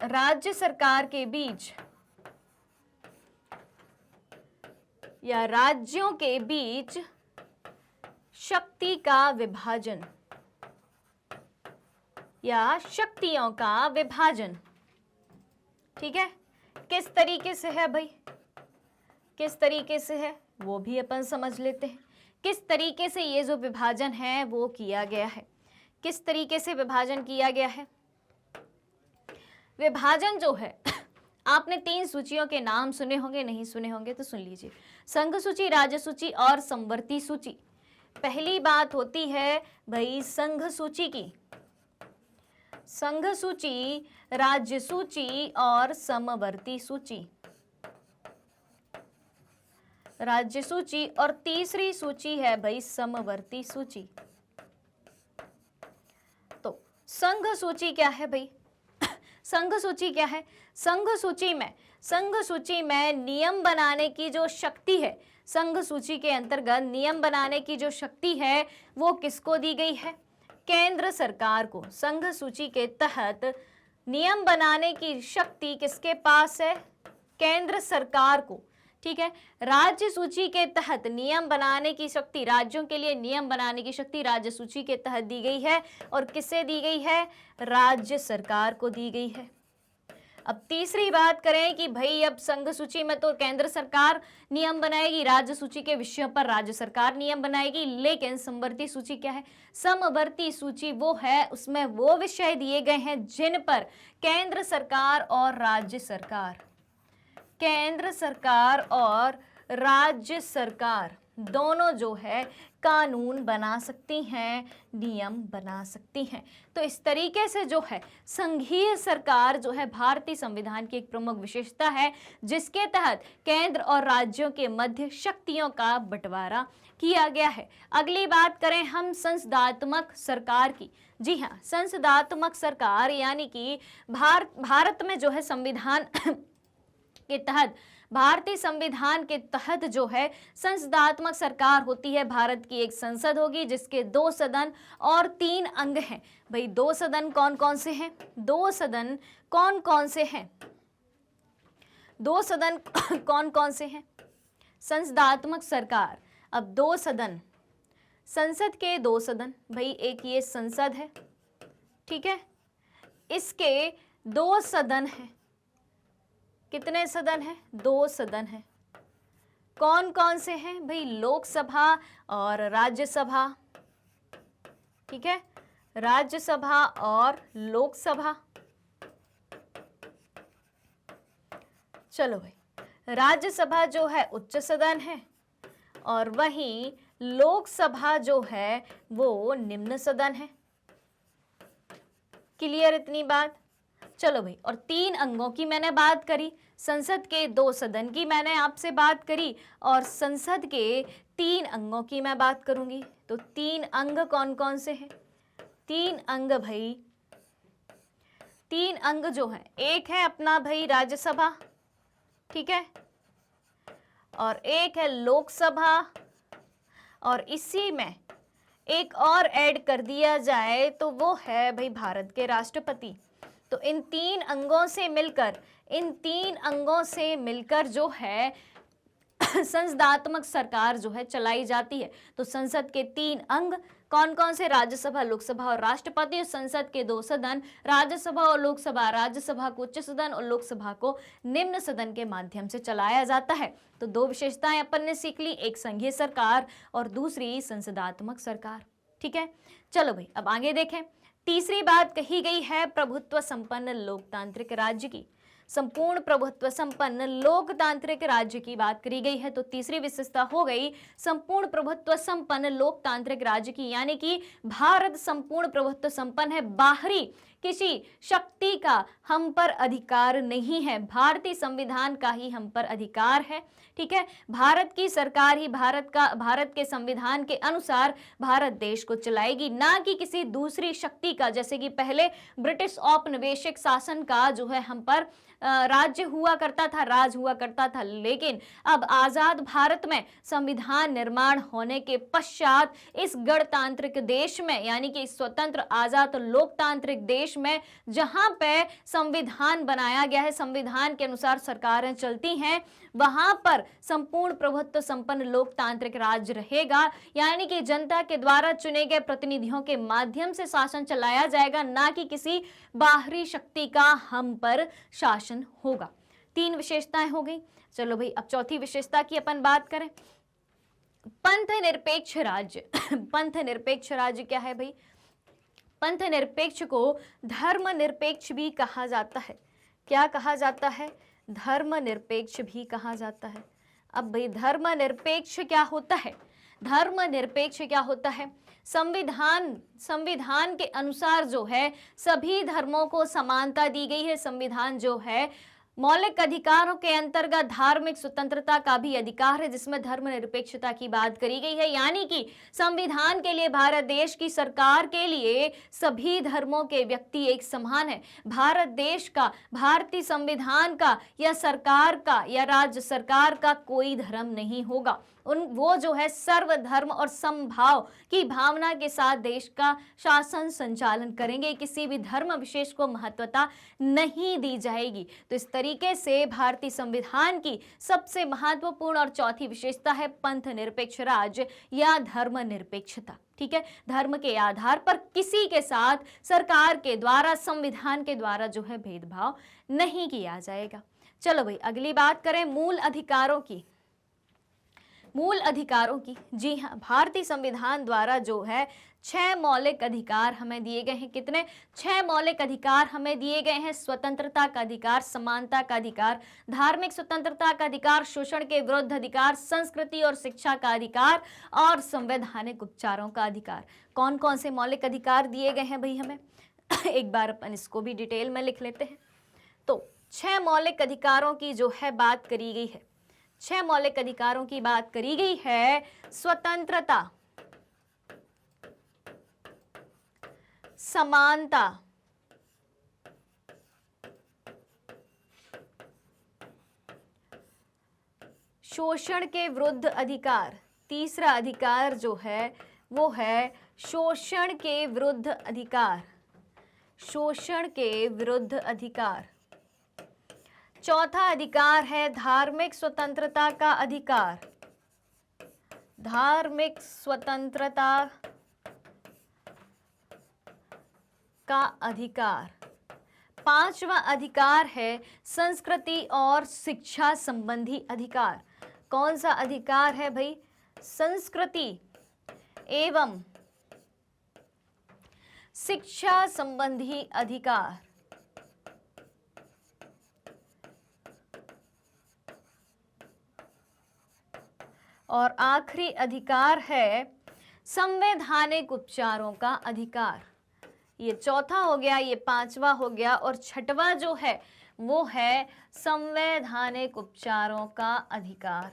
राज्य सरकार के बीच या राज्यों के बीच शक्ति का विभाजन या शक्तियों का विभाजन। ठीक है, किस तरीके से है भाई, किस तरीके से है वो भी अपन समझ लेते हैं। किस तरीके से ये जो विभाजन है वो किया गया है, किस तरीके से विभाजन किया गया है। विभाजन जो है आपने 3 सूचियों के नाम सुने होंगे, नहीं सुने होंगे तो सुन लीजिए। संघ सूची, राज्य सूची और समवर्ती सूची। पहली बात होती है भाई संघ सूची की, संघ सूची, राज्य सूची और समवर्ती सूची। राज्य सूची और तीसरी सूची है भाई समवर्ती सूची। तो संघ सूची क्या है भाई? संघ सूची क्या है? संघ सूची में नियम बनाने की जो शक्ति है, संघ सूची के अंतर्गत नियम बनाने की जो शक्ति है वो किसको दी गई है? केंद्र सरकार को। संघ सूची के तहत नियम बनाने की शक्ति किसके पास है? केंद्र सरकार को। ठीक है, राज्य सूची के तहत नियम बनाने की शक्ति, राज्यों के लिए नियम बनाने की शक्ति राज्य सूची के तहत दी गई है और किससे दी गई है? राज्य सरकार को दी गई है। अब तीसरी बात करें कि भाई अब संघ सूची में तो केंद्र सरकार नियम बनाएगी, राज्य सूची के विषयों पर राज्य सरकार नियम बनाएगी, लेकिन समवर्ती सूची क्या है? समवर्ती सूची वो है, उसमें वो विषय दिए गए हैं जिन पर केंद्र सरकार और राज्य सरकार, केंद्र सरकार और राज्य सरकार दोनों जो है कानून बना सकती हैं, नियम बना सकती हैं। तो इस तरीके से जो है संघीय सरकार जो है भारतीय संविधान की एक प्रमुख विशेषता है, जिसके तहत केंद्र और राज्यों के मध्य शक्तियों का बंटवारा किया गया है। अगली बात करें हम संसदात्मक सरकार की। जी हाँ, संसदात्मक सरकार यानी कि भारत में जो है संविधान के तहत, भारतीय संविधान के तहत जो है संसदात्मक सरकार होती है। भारत की एक संसद होगी जिसके 2 सदन और 3 अंग हैं। भाई 2 सदन कौन कौन से हैं? 2 सदन कौन कौन से हैं? 2 सदन कौन कौन से हैं? संसदात्मक सरकार। अब 2 सदन, संसद के 2 सदन, भाई एक ये संसद है, ठीक है, इसके 2 सदन हैं। कितने सदन हैं? 2 सदन हैं। कौन कौन से हैं भाई? लोकसभा और राज्यसभा। ठीक है, राज्यसभा और लोकसभा। चलो भाई, राज्यसभा जो है उच्च सदन है और वहीं लोकसभा जो है वो निम्न सदन है। क्लियर इतनी बात? चलो भाई, और 3 अंगों की मैंने बात करी, संसद के 2 सदन की मैंने आपसे बात करी और संसद के 3 अंगों की मैं बात करूंगी। तो 3 अंग कौन कौन से हैं? 3 अंग भाई, 3 अंग जो हैं, एक है अपना भाई राज्यसभा, ठीक है, और एक है लोकसभा, और इसी में एक और ऐड कर दिया जाए तो वो है भाई भारत के राष्ट्रपति। तो इन 3 अंगों से मिलकर, इन 3 अंगों से मिलकर जो है संसदात्मक सरकार जो है चलाई जाती है। तो संसद के 3 अंग कौन कौन से? राज्यसभा, लोकसभा और राष्ट्रपति। संसद के 2 सदन, राज्यसभा और लोकसभा, राज्यसभा को उच्च सदन और लोकसभा को निम्न सदन के माध्यम से चलाया जाता है। तो 2 विशेषताएं अपन ने सीख ली, एक संघीय सरकार और दूसरी संसदात्मक सरकार। ठीक है, चलो भाई अब आगे देखें। तीसरी बात कही गई है प्रभुत्व संपन्न लोकतांत्रिक राज्य की। संपूर्ण प्रभुत्व संपन्न लोकतांत्रिक राज्य की बात करी गई है। तो तीसरी विशेषता हो गई संपूर्ण प्रभुत्व संपन्न लोकतांत्रिक राज्य की, यानी कि भारत संपूर्ण प्रभुत्व संपन्न है, बाहरी किसी शक्ति का हम पर अधिकार नहीं है, भारतीय संविधान का ही हम पर अधिकार है। ठीक है, भारत की सरकार ही भारत के संविधान के अनुसार भारत देश को चलाएगी, ना कि किसी दूसरी शक्ति का, जैसे कि पहले ब्रिटिश औपनिवेशिक शासन का जो है हम पर राज्य हुआ करता था, राज हुआ करता था। लेकिन अब आजाद भारत में संविधान निर्माण होने के पश्चात इस गणतांत्रिक देश में, यानी कि स्वतंत्र आजाद लोकतांत्रिक देश देश में जहां पे संविधान बनाया गया है, संविधान के अनुसार सरकारें चलती हैं, वहां पर संपूर्ण प्रभुत्व संपन्न लोकतांत्रिक राज्य रहेगा। यानी कि जनता के द्वारा चुने गए प्रतिनिधियों के माध्यम से शासन चलाया जाएगा, ना कि किसी बाहरी शक्ति का हम पर शासन होगा। 3 विशेषताएं हो गई। चलो भाई, अब चौथी विशेषता की अपन बात करें। पंथ निरपेक्ष राज्य। पंथ निरपेक्ष राज्य क्या है भाई? पंथ निरपेक्ष को धर्म निरपेक्ष भी कहा जाता है। क्या कहा जाता है? धर्म निरपेक्ष भी कहा जाता है। अब भाई धर्म निरपेक्ष क्या होता है? धर्म निरपेक्ष क्या होता है? संविधान के अनुसार जो है सभी धर्मों को समानता दी गई है। संविधान जो है मौलिक अधिकारों के अंतर्गत धार्मिक स्वतंत्रता का भी अधिकार है, जिसमें धर्मनिरपेक्षता की बात करी गई है। यानी कि संविधान के लिए, भारत देश की सरकार के लिए सभी धर्मों के व्यक्ति एक समान है। भारत देश का, भारतीय संविधान का या सरकार का या राज्य सरकार का कोई धर्म नहीं होगा। वो जो है सर्वधर्म और समभाव की भावना के साथ देश का शासन संचालन करेंगे। किसी भी धर्म विशेष को महत्वता नहीं दी जाएगी। तो इस तरीके से भारतीय संविधान की सबसे महत्वपूर्ण और चौथी विशेषता है पंथ निरपेक्ष राज्य या धर्म निरपेक्षता। ठीक है, धर्म के आधार पर किसी के साथ सरकार के द्वारा, संविधान के द्वारा जो है भेदभाव नहीं किया जाएगा। चलो भाई, अगली बात करें मूल अधिकारों की। मूल अधिकारों की, जी हाँ, भारतीय संविधान द्वारा जो है 6 मौलिक अधिकार हमें दिए गए हैं। कितने? 6 मौलिक अधिकार हमें दिए गए हैं। स्वतंत्रता का अधिकार, समानता का अधिकार, धार्मिक स्वतंत्रता का अधिकार, शोषण के विरुद्ध अधिकार, संस्कृति और शिक्षा का अधिकार और संवैधानिक उपचारों का अधिकार। कौन कौन से मौलिक अधिकार दिए गए हैं भाई हमें? एक बार अपन इसको भी डिटेल में लिख लेते हैं। तो 6 मौलिक अधिकारों की जो है बात करी गई है। 6 मौलिक अधिकारों की बात करी गई है। स्वतंत्रता, समानता, शोषण के विरुद्ध अधिकार। तीसरा अधिकार जो है वो है शोषण के विरुद्ध अधिकार। शोषण के विरुद्ध अधिकार। चौथा अधिकार है धार्मिक स्वतंत्रता का अधिकार। धार्मिक स्वतंत्रता का अधिकार। पांचवा अधिकार है संस्कृति और शिक्षा संबंधी अधिकार। कौन सा अधिकार है भाई? संस्कृति एवं शिक्षा संबंधी अधिकार। और आखिरी अधिकार है संवैधानिक उपचारों का अधिकार। ये चौथा हो गया, ये पांचवा हो गया, और छठवां जो है वो है संवैधानिक उपचारों का अधिकार।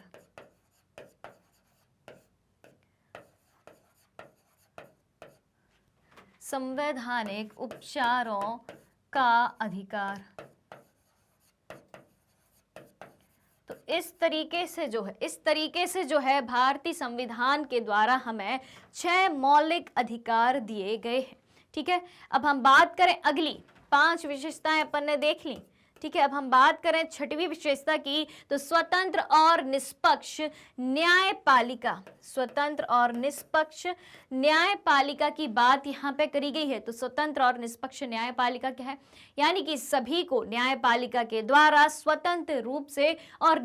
संवैधानिक उपचारों का अधिकार। तो इस तरीके से जो है भारतीय संविधान के द्वारा हमें 6 मौलिक अधिकार दिए गए हैं। ठीक है, अब हम बात करें अगली 5 विशेषताएं अपन ने देख ली। ठीक है, अब हम बात करें छठवीं विशेषता की, तो स्वतंत्र और निष्पक्ष न्यायपालिका। स्वतंत्र और निष्पक्ष न्यायपालिका की बात यहाँ पे करी गई है। तो स्वतंत्र और निष्पक्ष न्यायपालिका क्या है? यानी कि सभी को न्यायपालिका के द्वारा स्वतंत्र रूप से और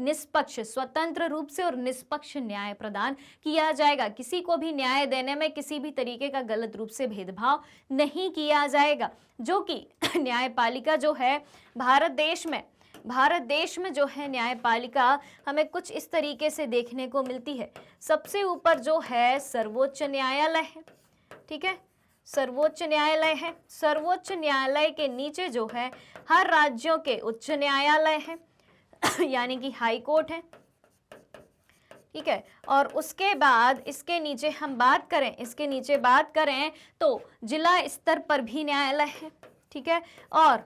निष्पक्ष न्याय प्रदान किया जाएगा। किसी को भी न्याय देने में किसी भी तरीके का गलत रूप से भेदभाव नहीं किया जाएगा। जो कि न्यायपालिका जो है भारत देश में जो है न्यायपालिका हमें कुछ इस तरीके से देखने को मिलती है। सबसे ऊपर जो है सर्वोच्च न्यायालय है। ठीक है, सर्वोच्च न्यायालय है। सर्वोच्च न्यायालय के नीचे जो है हर राज्यों के उच्च न्यायालय है यानी कि हाई कोर्ट है। ठीक है, और उसके बाद इसके नीचे हम बात करें तो जिला स्तर पर भी न्यायालय है। ठीक है, और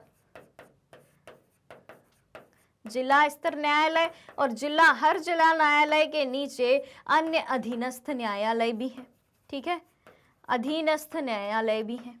जिला स्तर न्यायालय और हर जिला न्यायालय के नीचे अन्य अधीनस्थ न्यायालय भी है। ठीक है, अधीनस्थ न्यायालय भी है।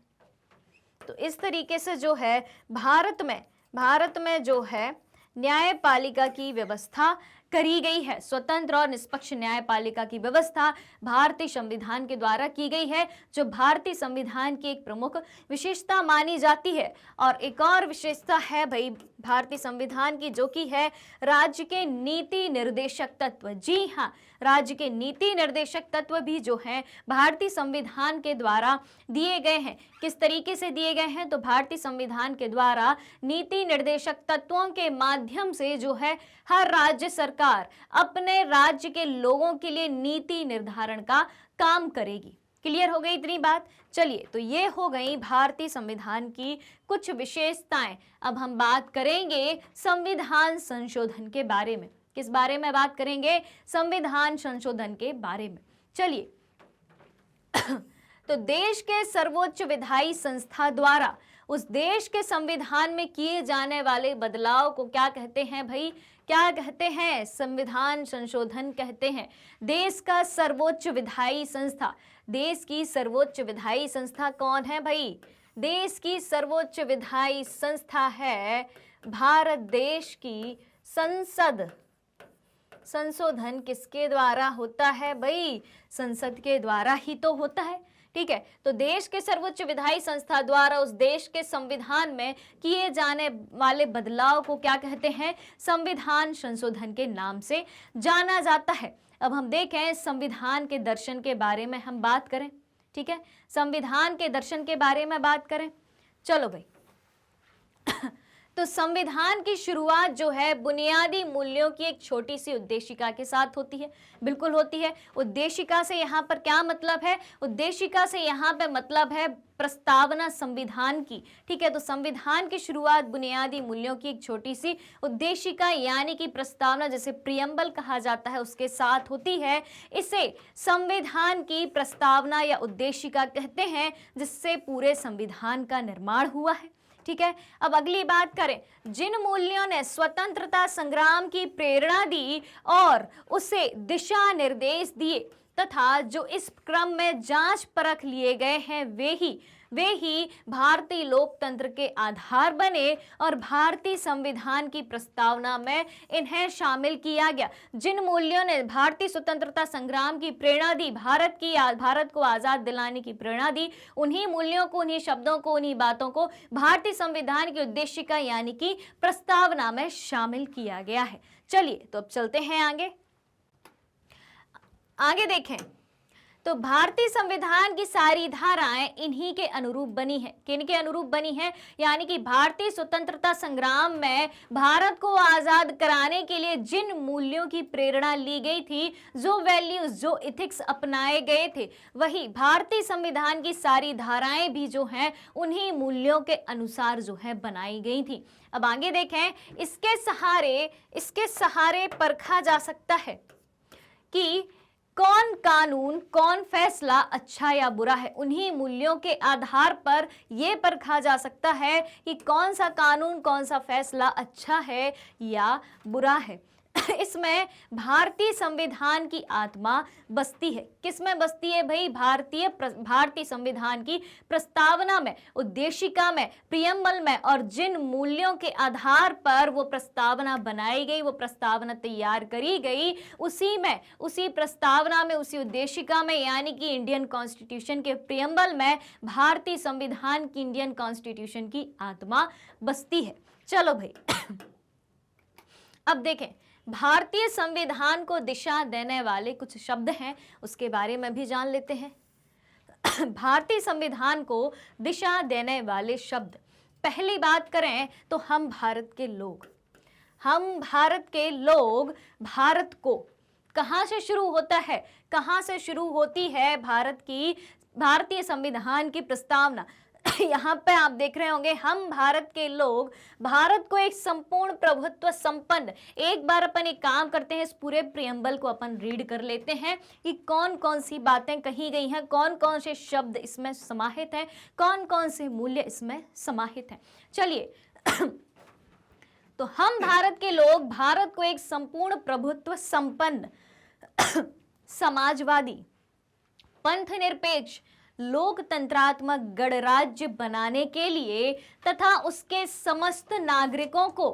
तो इस तरीके से जो है भारत में जो है न्यायपालिका की व्यवस्था करी गई है। स्वतंत्र और निष्पक्ष न्यायपालिका की व्यवस्था भारतीय संविधान के द्वारा की गई है, जो भारतीय संविधान की एक प्रमुख विशेषता मानी जाती है। और एक और विशेषता है भाई भारतीय संविधान की, जो कि है राज्य के नीति निर्देशक तत्व। जी हाँ, राज्य के नीति निर्देशक तत्व भी जो हैं भारतीय संविधान के द्वारा दिए गए हैं। किस तरीके से दिए गए हैं? तो भारतीय संविधान के द्वारा नीति निर्देशक तत्वों के माध्यम से जो है हर राज्य सरकार अपने राज्य के लोगों के लिए नीति निर्धारण का काम करेगी। क्लियर हो गई इतनी बात? चलिए, तो ये हो गई भारतीय संविधान की कुछ विशेषताएं। अब हम बात करेंगे संविधान संशोधन के बारे में। किस बारे में बात करेंगे? संविधान संशोधन के बारे में। चलिए तो देश के सर्वोच्च विधायी संस्था द्वारा उस देश के संविधान में किए जाने वाले बदलाव को क्या कहते हैं भाई? क्या कहते हैं? संविधान संशोधन कहते हैं। देश का सर्वोच्च विधायी संस्था, देश की सर्वोच्च विधायी संस्था कौन है भाई? देश की सर्वोच्च विधायी संस्था है भारत देश की संसद। संशोधन किसके द्वारा होता है भाई? संसद के द्वारा ही तो होता है। ठीक है, तो देश के सर्वोच्च विधायी संस्था द्वारा उस देश के संविधान में किए जाने वाले बदलाव को क्या कहते हैं? संविधान संशोधन के नाम से जाना जाता है। अब हम देखें संविधान के दर्शन के बारे में हम बात करें। ठीक है, संविधान के दर्शन के बारे में बात करें। चलो भाई तो संविधान की शुरुआत जो है बुनियादी मूल्यों की एक छोटी सी उद्देशिका के साथ होती है। बिल्कुल होती है। उद्देशिका से यहाँ पर क्या मतलब है? उद्देशिका से यहाँ पे मतलब है प्रस्तावना संविधान की। ठीक है, तो संविधान की शुरुआत बुनियादी मूल्यों की एक छोटी सी उद्देशिका यानी कि प्रस्तावना, जैसे प्रियम्बल कहा जाता है, उसके साथ होती है। इसे संविधान की प्रस्तावना या उद्देशिका कहते हैं, जिससे पूरे संविधान का निर्माण हुआ है। ठीक है, अब अगली बात करें। जिन मूल्यों ने स्वतंत्रता संग्राम की प्रेरणा दी और उसे दिशा निर्देश दिए तथा जो इस क्रम में जांच परख लिए गए हैं, वे ही भारतीय लोकतंत्र के आधार बने और भारतीय संविधान की प्रस्तावना में इन्हें शामिल किया गया। जिन मूल्यों ने भारतीय स्वतंत्रता संग्राम की प्रेरणा दी, भारत को आजाद दिलाने की प्रेरणा दी, उन्हीं मूल्यों को, उन्हीं शब्दों को, उन्हीं बातों को भारतीय संविधान की उद्देशिका यानी कि प्रस्तावना में शामिल किया गया है। चलिए, तो अब चलते हैं आगे देखें। तो भारतीय संविधान की सारी धाराएं इन्हीं के अनुरूप बनी है। किनके अनुरूप बनी है? यानी कि भारतीय स्वतंत्रता संग्राम में भारत को आजाद कराने के लिए जिन मूल्यों की प्रेरणा ली गई थी, जो वैल्यूज, जो इथिक्स अपनाए गए थे, वही भारतीय संविधान की सारी धाराएं भी जो हैं उन्हीं मूल्यों के अनुसार जो है बनाई गई थी। अब आगे देखें। इसके सहारे परखा जा सकता है कि कौन कानून, कौन फैसला अच्छा या बुरा है। उन्हीं मूल्यों के आधार पर यह परखा जा सकता है कि कौन सा कानून, कौन सा फैसला अच्छा है या बुरा है। इसमें भारतीय संविधान की आत्मा बसती है। किसमें बसती है भाई? भारतीय संविधान की प्रस्तावना में, उद्देशिका में, प्रियम्बल में, और जिन मूल्यों के आधार पर वो प्रस्तावना बनाई गई, वो प्रस्तावना तैयार करी गई, उसी प्रस्तावना में, उसी उद्देशिका में, यानी कि इंडियन कॉन्स्टिट्यूशन के प्रियम्बल में भारतीय संविधान की, इंडियन कॉन्स्टिट्यूशन की आत्मा बसती है। चलो भाई अब देखें, भारतीय संविधान को दिशा देने वाले कुछ शब्द हैं, उसके बारे में भी जान लेते हैं। भारतीय संविधान को दिशा देने वाले शब्द, पहली बात करें तो हम भारत के लोग, भारत को कहां से शुरू होता है, कहां से शुरू होती है भारतीय संविधान की प्रस्तावना? यहाँ पे आप देख रहे होंगे, हम भारत के लोग भारत को एक संपूर्ण प्रभुत्व संपन्न, एक बार अपन एक काम करते हैं, इस पूरे प्रियम्बल को अपन रीड कर लेते हैं कि कौन कौन सी बातें कही गई हैं, कौन कौन से शब्द इसमें समाहित हैं, कौन कौन से मूल्य इसमें समाहित हैं। चलिए तो हम भारत के लोग भारत को एक संपूर्ण प्रभुत्व संपन्न, समाजवादी, पंथ निरपेक्ष, लोकतंत्रात्मक गणराज्य बनाने के लिए तथा उसके समस्त नागरिकों को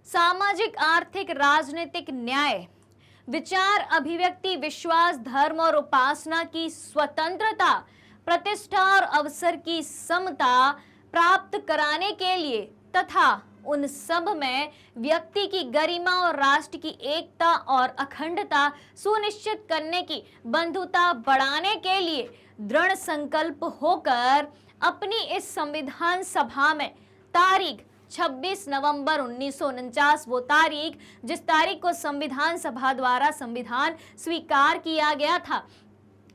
सामाजिक, आर्थिक, राजनीतिक न्याय, विचार, अभिव्यक्ति, विश्वास, धर्म और उपासना की स्वतंत्रता, प्रतिष्ठा और अवसर की समता प्राप्त कराने के लिए तथा उन सब में व्यक्ति की गरिमा और राष्ट्र की एकता और अखंडता सुनिश्चित करने की बंधुता बढ़ाने के लिए दृढ़ संकल्प होकर अपनी इस संविधान सभा में तारीख 26 नवंबर 1949, वो तारीख जिस तारीख को संविधान सभा द्वारा संविधान स्वीकार किया गया था,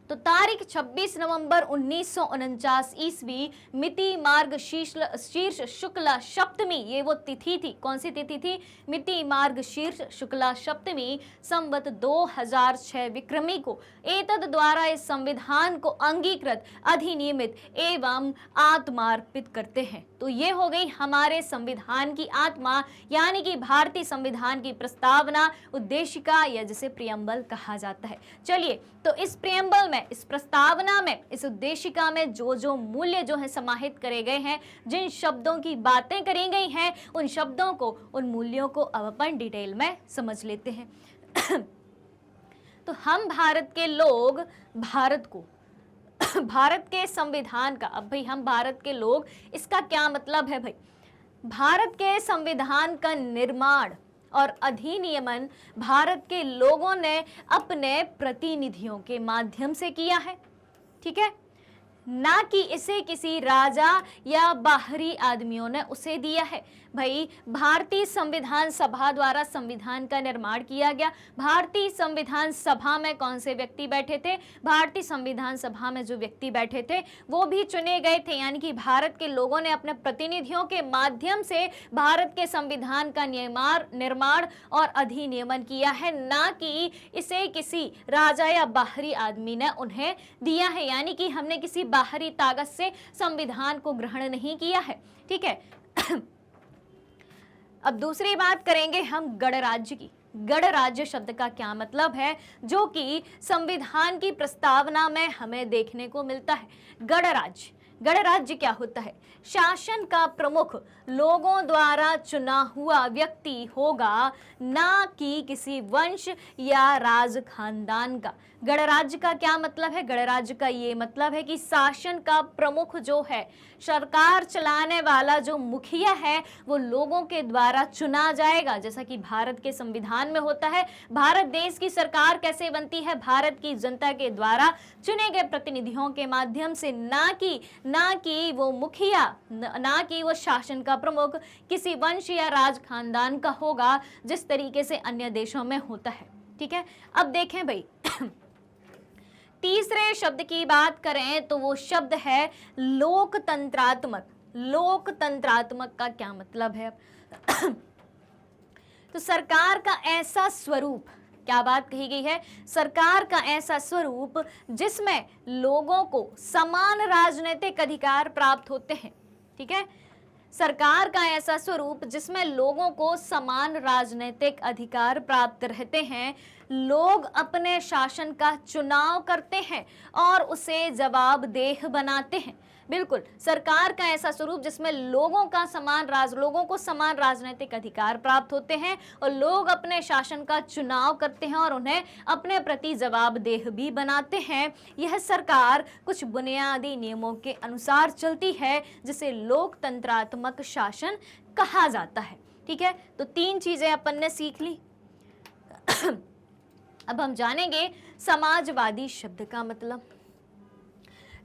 तो तारीख 26 नवंबर 1949 ईस्वी, मिति मार्ग शीर्ष शुक्ला सप्तमी, ये वो तिथि थी। कौन सी तिथि थी? मिति मार्ग शीर्ष शुक्ला सप्तमी, संवत 2006 विक्रमी को एतद द्वारा इस संविधान को अंगीकृत, अधिनियमित एवं आत्मार्पित करते हैं। तो ये हो गई हमारे संविधान की आत्मा, यानी कि भारतीय संविधान की प्रस्तावना, उद्देशिका या जिसे प्रियम्बल कहा जाता है। चलिए, तो इस प्रियम्बल में, इस प्रस्तावना में, इस उद्देशिका में जो जो मूल्य जो है समाहित करे गए हैं, जिन शब्दों की बातें करी गई हैं, उन शब्दों को, उन मूल्यों को अब अपन डिटेल में समझ लेते हैं। तो हम भारत के लोग भारत को, भारत के संविधान का, अब भाई हम भारत के लोग, इसका क्या मतलब है भाई? भारत के संविधान का निर्माण और अधिनियमन भारत के लोगों ने अपने प्रतिनिधियों के माध्यम से किया है, ठीक है, ना कि इसे किसी राजा या बाहरी आदमियों ने उसे दिया है। भाई भारतीय संविधान सभा द्वारा संविधान का निर्माण किया गया। भारतीय संविधान सभा में कौन से व्यक्ति बैठे थे? भारतीय संविधान सभा में जो व्यक्ति बैठे थे वो भी चुने गए थे, यानी कि भारत के लोगों ने अपने प्रतिनिधियों के माध्यम से भारत के संविधान का निर्माण और अधिनियमन किया है, ना कि इसे किसी राजा या बाहरी आदमी ने उन्हें दिया है, यानी कि हमने किसी बाहरी ताकत से संविधान को ग्रहण नहीं किया है, ठीक है। अब दूसरी बात करेंगे हम गणराज्य की। गणराज्य शब्द का क्या मतलब है, जो कि संविधान की प्रस्तावना में हमें देखने को मिलता है। गणराज्य, गणराज्य क्या होता है? शासन का प्रमुख लोगों द्वारा चुना हुआ व्यक्ति होगा, ना कि किसी वंश या राज खानदान का। गणराज्य का क्या मतलब है? गणराज्य का ये मतलब है कि शासन का प्रमुख जो है, सरकार चलाने वाला जो मुखिया है, वो लोगों के द्वारा चुना जाएगा, जैसा कि भारत के संविधान में होता है। भारत देश की सरकार कैसे बनती है? भारत की जनता के द्वारा चुने गए प्रतिनिधियों के माध्यम से, ना कि वो मुखिया, ना कि वो शासन का प्रमुख किसी वंश या राज खानदान का होगा, जिस तरीके से अन्य देशों में होता है, ठीक है। अब देखें भाई, तीसरे शब्द की बात करें तो वो शब्द है लोकतंत्रात्मक। लोकतंत्रात्मक का क्या मतलब है? तो सरकार का ऐसा स्वरूप, क्या बात कही गई है? सरकार का ऐसा स्वरूप जिसमें लोगों को समान राजनीतिक अधिकार प्राप्त होते हैं, ठीक है। सरकार का ऐसा स्वरूप जिसमें लोगों को समान राजनीतिक अधिकार प्राप्त रहते हैं, लोग अपने शासन का चुनाव करते हैं और उसे जवाबदेह बनाते हैं। बिल्कुल, सरकार का ऐसा स्वरूप जिसमें लोगों को समान राजनीतिक अधिकार प्राप्त होते हैं और लोग अपने शासन का चुनाव करते हैं और उन्हें अपने प्रति जवाबदेह भी बनाते हैं। यह सरकार कुछ बुनियादी नियमों के अनुसार चलती है, जिसे लोकतंत्रात्मक शासन कहा जाता है, ठीक है। तो तीन चीजें अपन ने सीख ली। अब हम जानेंगे समाजवादी शब्द का मतलब।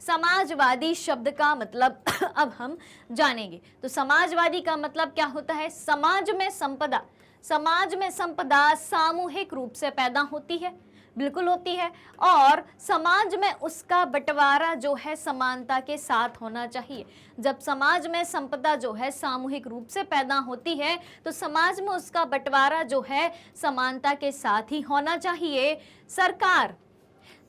समाजवादी शब्द का मतलब अब हम जानेंगे। तो समाजवादी का मतलब क्या होता है? समाज में संपदा, समाज में संपदा सामूहिक रूप से पैदा होती है, बिल्कुल होती है, और समाज में उसका बंटवारा जो है समानता के साथ होना चाहिए। जब समाज में संपदा जो है सामूहिक रूप से पैदा होती है, तो समाज में उसका बंटवारा जो है समानता के साथ ही होना चाहिए। सरकार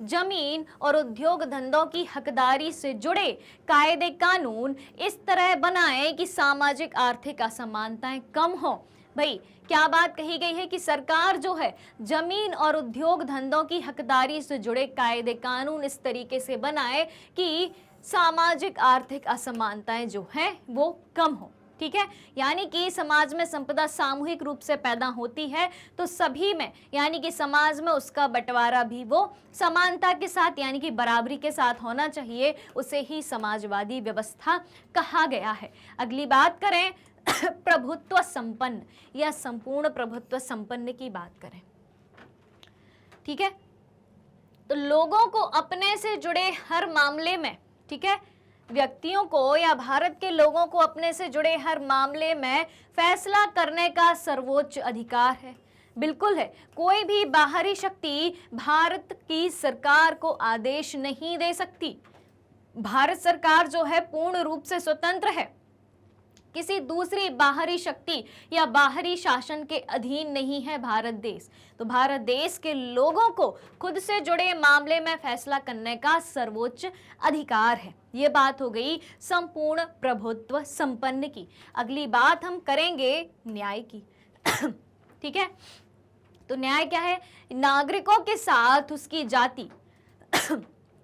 जमीन और उद्योग धंधों की हकदारी से जुड़े कायदे कानून इस तरह बनाए कि सामाजिक आर्थिक असमानताएं कम हो। भाई क्या बात कही गई है कि सरकार जो है जमीन और उद्योग धंधों की हकदारी से जुड़े कायदे कानून इस तरीके से बनाए कि सामाजिक आर्थिक असमानताएं जो हैं वो कम हो। ठीक है, यानी कि समाज में संपदा सामूहिक रूप से पैदा होती है तो सभी में, यानी कि समाज में उसका बंटवारा भी वो समानता के साथ यानी कि बराबरी के साथ होना चाहिए, उसे ही समाजवादी व्यवस्था कहा गया है। अगली बात करें प्रभुत्व संपन्न या संपूर्ण प्रभुत्व संपन्न की बात करें। ठीक है, तो लोगों को अपने से जुड़े हर मामले में, ठीक है, व्यक्तियों को या भारत के लोगों को अपने से जुड़े हर मामले में फैसला करने का सर्वोच्च अधिकार है। बिल्कुल है, कोई भी बाहरी शक्ति भारत की सरकार को आदेश नहीं दे सकती। भारत सरकार जो है पूर्ण रूप से स्वतंत्र है, किसी दूसरी बाहरी शक्ति या बाहरी शासन के अधीन नहीं है भारत देश। तो भारत देश के लोगों को खुद से जुड़े मामले में फैसला करने का सर्वोच्च अधिकार है। ये बात हो गई संपूर्ण प्रभुत्व संपन्न की। अगली बात हम करेंगे न्याय की। ठीक है, तो न्याय क्या है? नागरिकों के साथ उसकी जाति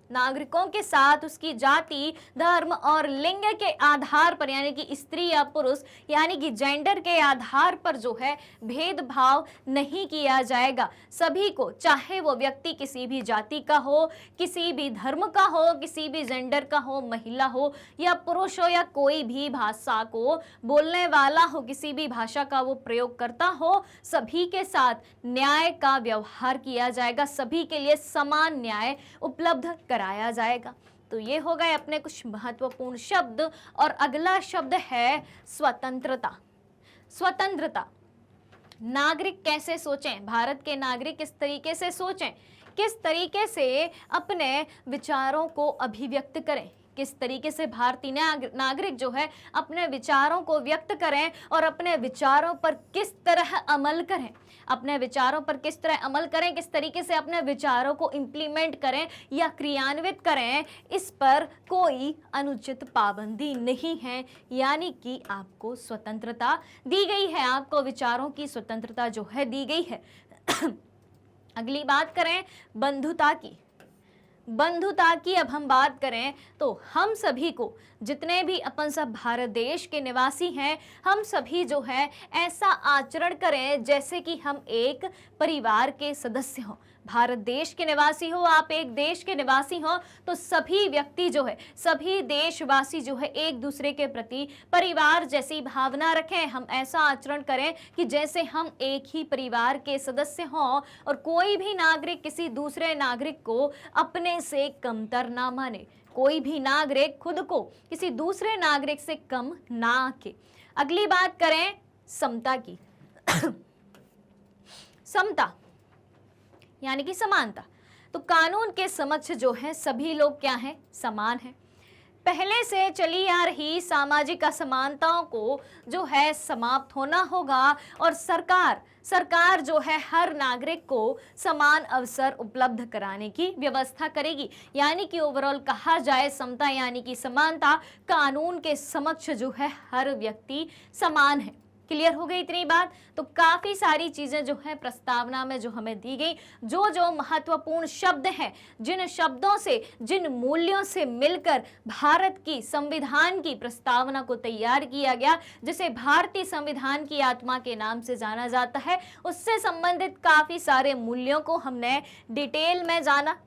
नागरिकों के साथ उसकी जाति, धर्म और लिंग के आधार पर, यानी कि स्त्री या पुरुष, यानी कि जेंडर के आधार पर जो है भेदभाव नहीं किया जाएगा। सभी को, चाहे वो व्यक्ति किसी भी जाति का हो, किसी भी धर्म का हो, किसी भी जेंडर का हो, महिला हो या पुरुष हो, या कोई भी भाषा को बोलने वाला हो, किसी भी भाषा का वो प्रयोग करता हो, सभी के साथ न्याय का व्यवहार किया जाएगा, सभी के लिए समान न्याय उपलब्ध कराया जाएगा। तो ये हो गए अपने कुछ महत्वपूर्ण शब्द। और अगला शब्द है स्वतंत्रता। स्वतंत्रता, नागरिक कैसे सोचें, भारत के नागरिक किस तरीके से सोचें, किस तरीके से अपने विचारों को अभिव्यक्त करें, किस तरीके से भारतीय नागरिक जो है अपने विचारों को व्यक्त करें और अपने विचारों पर किस तरह अमल करें, अपने विचारों पर किस तरह अमल करें, किस तरीके से अपने विचारों को इम्प्लीमेंट करें या क्रियान्वित करें, इस पर कोई अनुचित पाबंदी नहीं है। यानी कि आपको स्वतंत्रता दी गई है, आपको विचारों की स्वतंत्रता जो है दी गई है। अगली बात करें बंधुता की। बंधुता की अब हम बात करें तो हम सभी को, जितने भी अपन सब भारत देश के निवासी हैं, हम सभी जो है ऐसा आचरण करें जैसे कि हम एक परिवार के सदस्य हों। भारत देश के निवासी हो, आप एक देश के निवासी हो, तो सभी व्यक्ति जो है, सभी देशवासी जो है एक दूसरे के प्रति परिवार जैसी भावना रखें। हम ऐसा आचरण करें कि जैसे हम एक ही परिवार के सदस्य हों और कोई भी नागरिक किसी दूसरे नागरिक को अपने से कमतर ना माने, कोई भी नागरिक खुद को किसी दूसरे नागरिक से कम ना आके। अगली बात करें समता की। समता यानी कि समानता। तो कानून के समक्ष जो है सभी लोग क्या हैं? समान हैं। पहले से चली आ रही सामाजिक असमानताओं को जो है समाप्त होना होगा और सरकार जो है हर नागरिक को समान अवसर उपलब्ध कराने की व्यवस्था करेगी। यानी कि ओवरऑल कहा जाए समता यानी कि समानता, कानून के समक्ष जो है हर व्यक्ति समान है। क्लियर हो गई इतनी बात? तो काफी सारी चीजें जो है प्रस्तावना में जो हमें दी गई, जो महत्वपूर्ण शब्द हैं, जिन शब्दों से, जिन मूल्यों से मिलकर भारत की संविधान की प्रस्तावना को तैयार किया गया, जिसे भारतीय संविधान की आत्मा के नाम से जाना जाता है, उससे संबंधित काफी सारे मूल्यों को हमने डिटेल में जाना।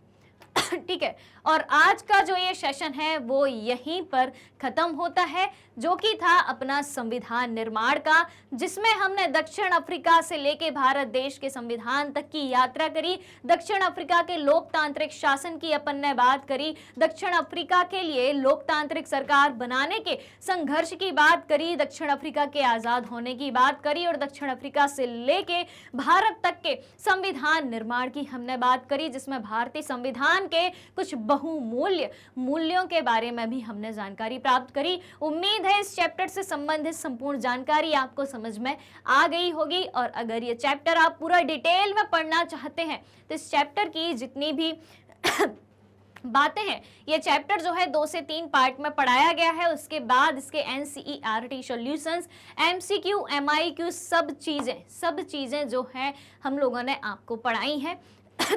ठीक है, और आज का जो ये सेशन है वो यहीं पर खत्म होता है, जो कि था अपना संविधान निर्माण का, जिसमें हमने दक्षिण अफ्रीका से लेके भारत देश के संविधान तक की यात्रा करी। दक्षिण अफ्रीका के लोकतांत्रिक शासन की अपन ने बात करी, दक्षिण अफ्रीका के लिए लोकतांत्रिक सरकार बनाने के संघर्ष की बात करी, दक्षिण अफ्रीका के आजाद होने की बात करी और दक्षिण अफ्रीका से लेके भारत तक के संविधान निर्माण की हमने बात करी, जिसमें भारतीय संविधान के कुछ बहुमूल्य मूल्यों के बारे में भी हमने जानकारी प्राप्त करी। उम्मीद है इस चैप्टर से संबंधित संपूर्ण जानकारी आपको समझ में आ गई होगी। और अगर ये चैप्टर आप पूरा डिटेल में पढ़ना चाहते हैं तो इस चैप्टर की जितनी भी बातें हैं। ये चैप्टर जो है 2 से 3 पार्ट में पढ़ाया गया है। उसके बाद इसके एनसीईआरटी सॉल्यूशंस, एमसीक्यू, एमआईक्यू सब चीज़ें जो है हम लोगों ने आपको पढ़ाई हैं।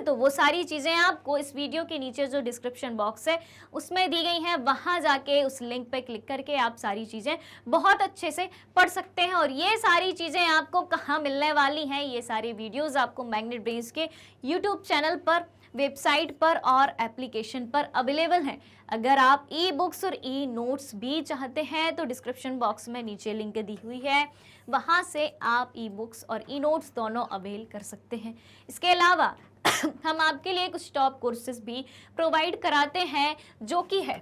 तो वो सारी चीज़ें आपको इस वीडियो के नीचे जो डिस्क्रिप्शन बॉक्स है उसमें दी गई हैं। वहाँ जाके उस लिंक पे क्लिक करके आप सारी चीज़ें बहुत अच्छे से पढ़ सकते हैं। और ये सारी चीज़ें आपको कहाँ मिलने वाली हैं, ये सारी वीडियोज़ आपको मैग्नेट ब्रेन्स के यूट्यूब चैनल पर, वेबसाइट पर और एप्लीकेशन पर अवेलेबल हैं। अगर आप ई बुक्स और ई नोट्स भी चाहते हैं तो डिस्क्रिप्शन बॉक्स में नीचे लिंक दी हुई है, वहाँ से आप ई बुक्स और ई नोट्स दोनों अवेल कर सकते हैं। इसके अलावा हम आपके लिए कुछ टॉप कोर्सेज भी प्रोवाइड कराते हैं, जो कि है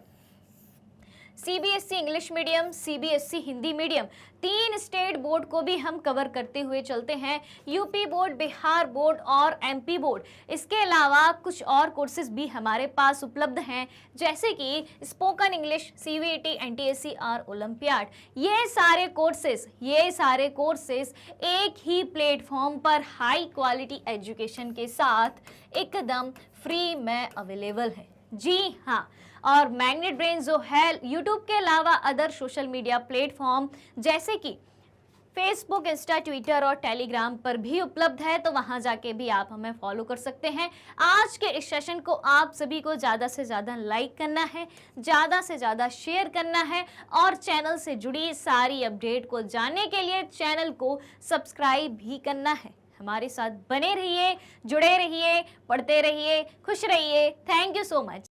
CBSE English medium, CBSE Hindi medium, 3 state board को भी हम कवर करते हुए चलते हैं, यूपी बोर्ड, बिहार बोर्ड और एमपी बोर्ड। इसके अलावा कुछ और कोर्सेज भी हमारे पास उपलब्ध हैं, जैसे कि स्पोकन इंग्लिश, सीवीटी, एनटीएससी और ओलंपियाड। ये सारे कोर्सेज एक ही प्लेटफॉर्म पर हाई क्वालिटी एजुकेशन के साथ एकदम फ्री में अवेलेबल है। जी हाँ, और मैग्नेट ब्रेन्स जो है यूट्यूब के अलावा अदर सोशल मीडिया प्लेटफॉर्म जैसे कि फेसबुक, इंस्टा, ट्विटर और टेलीग्राम पर भी उपलब्ध है, तो वहां जाके भी आप हमें फॉलो कर सकते हैं। आज के इस सेशन को आप सभी को ज़्यादा से ज़्यादा लाइक करना है, ज़्यादा से ज़्यादा शेयर करना है और चैनल से जुड़ी सारी अपडेट को जानने के लिए चैनल को सब्सक्राइब भी करना है। हमारे साथ बने रहिए, जुड़े रहिए, पढ़ते रहिए, खुश रहिए। Thank you so much.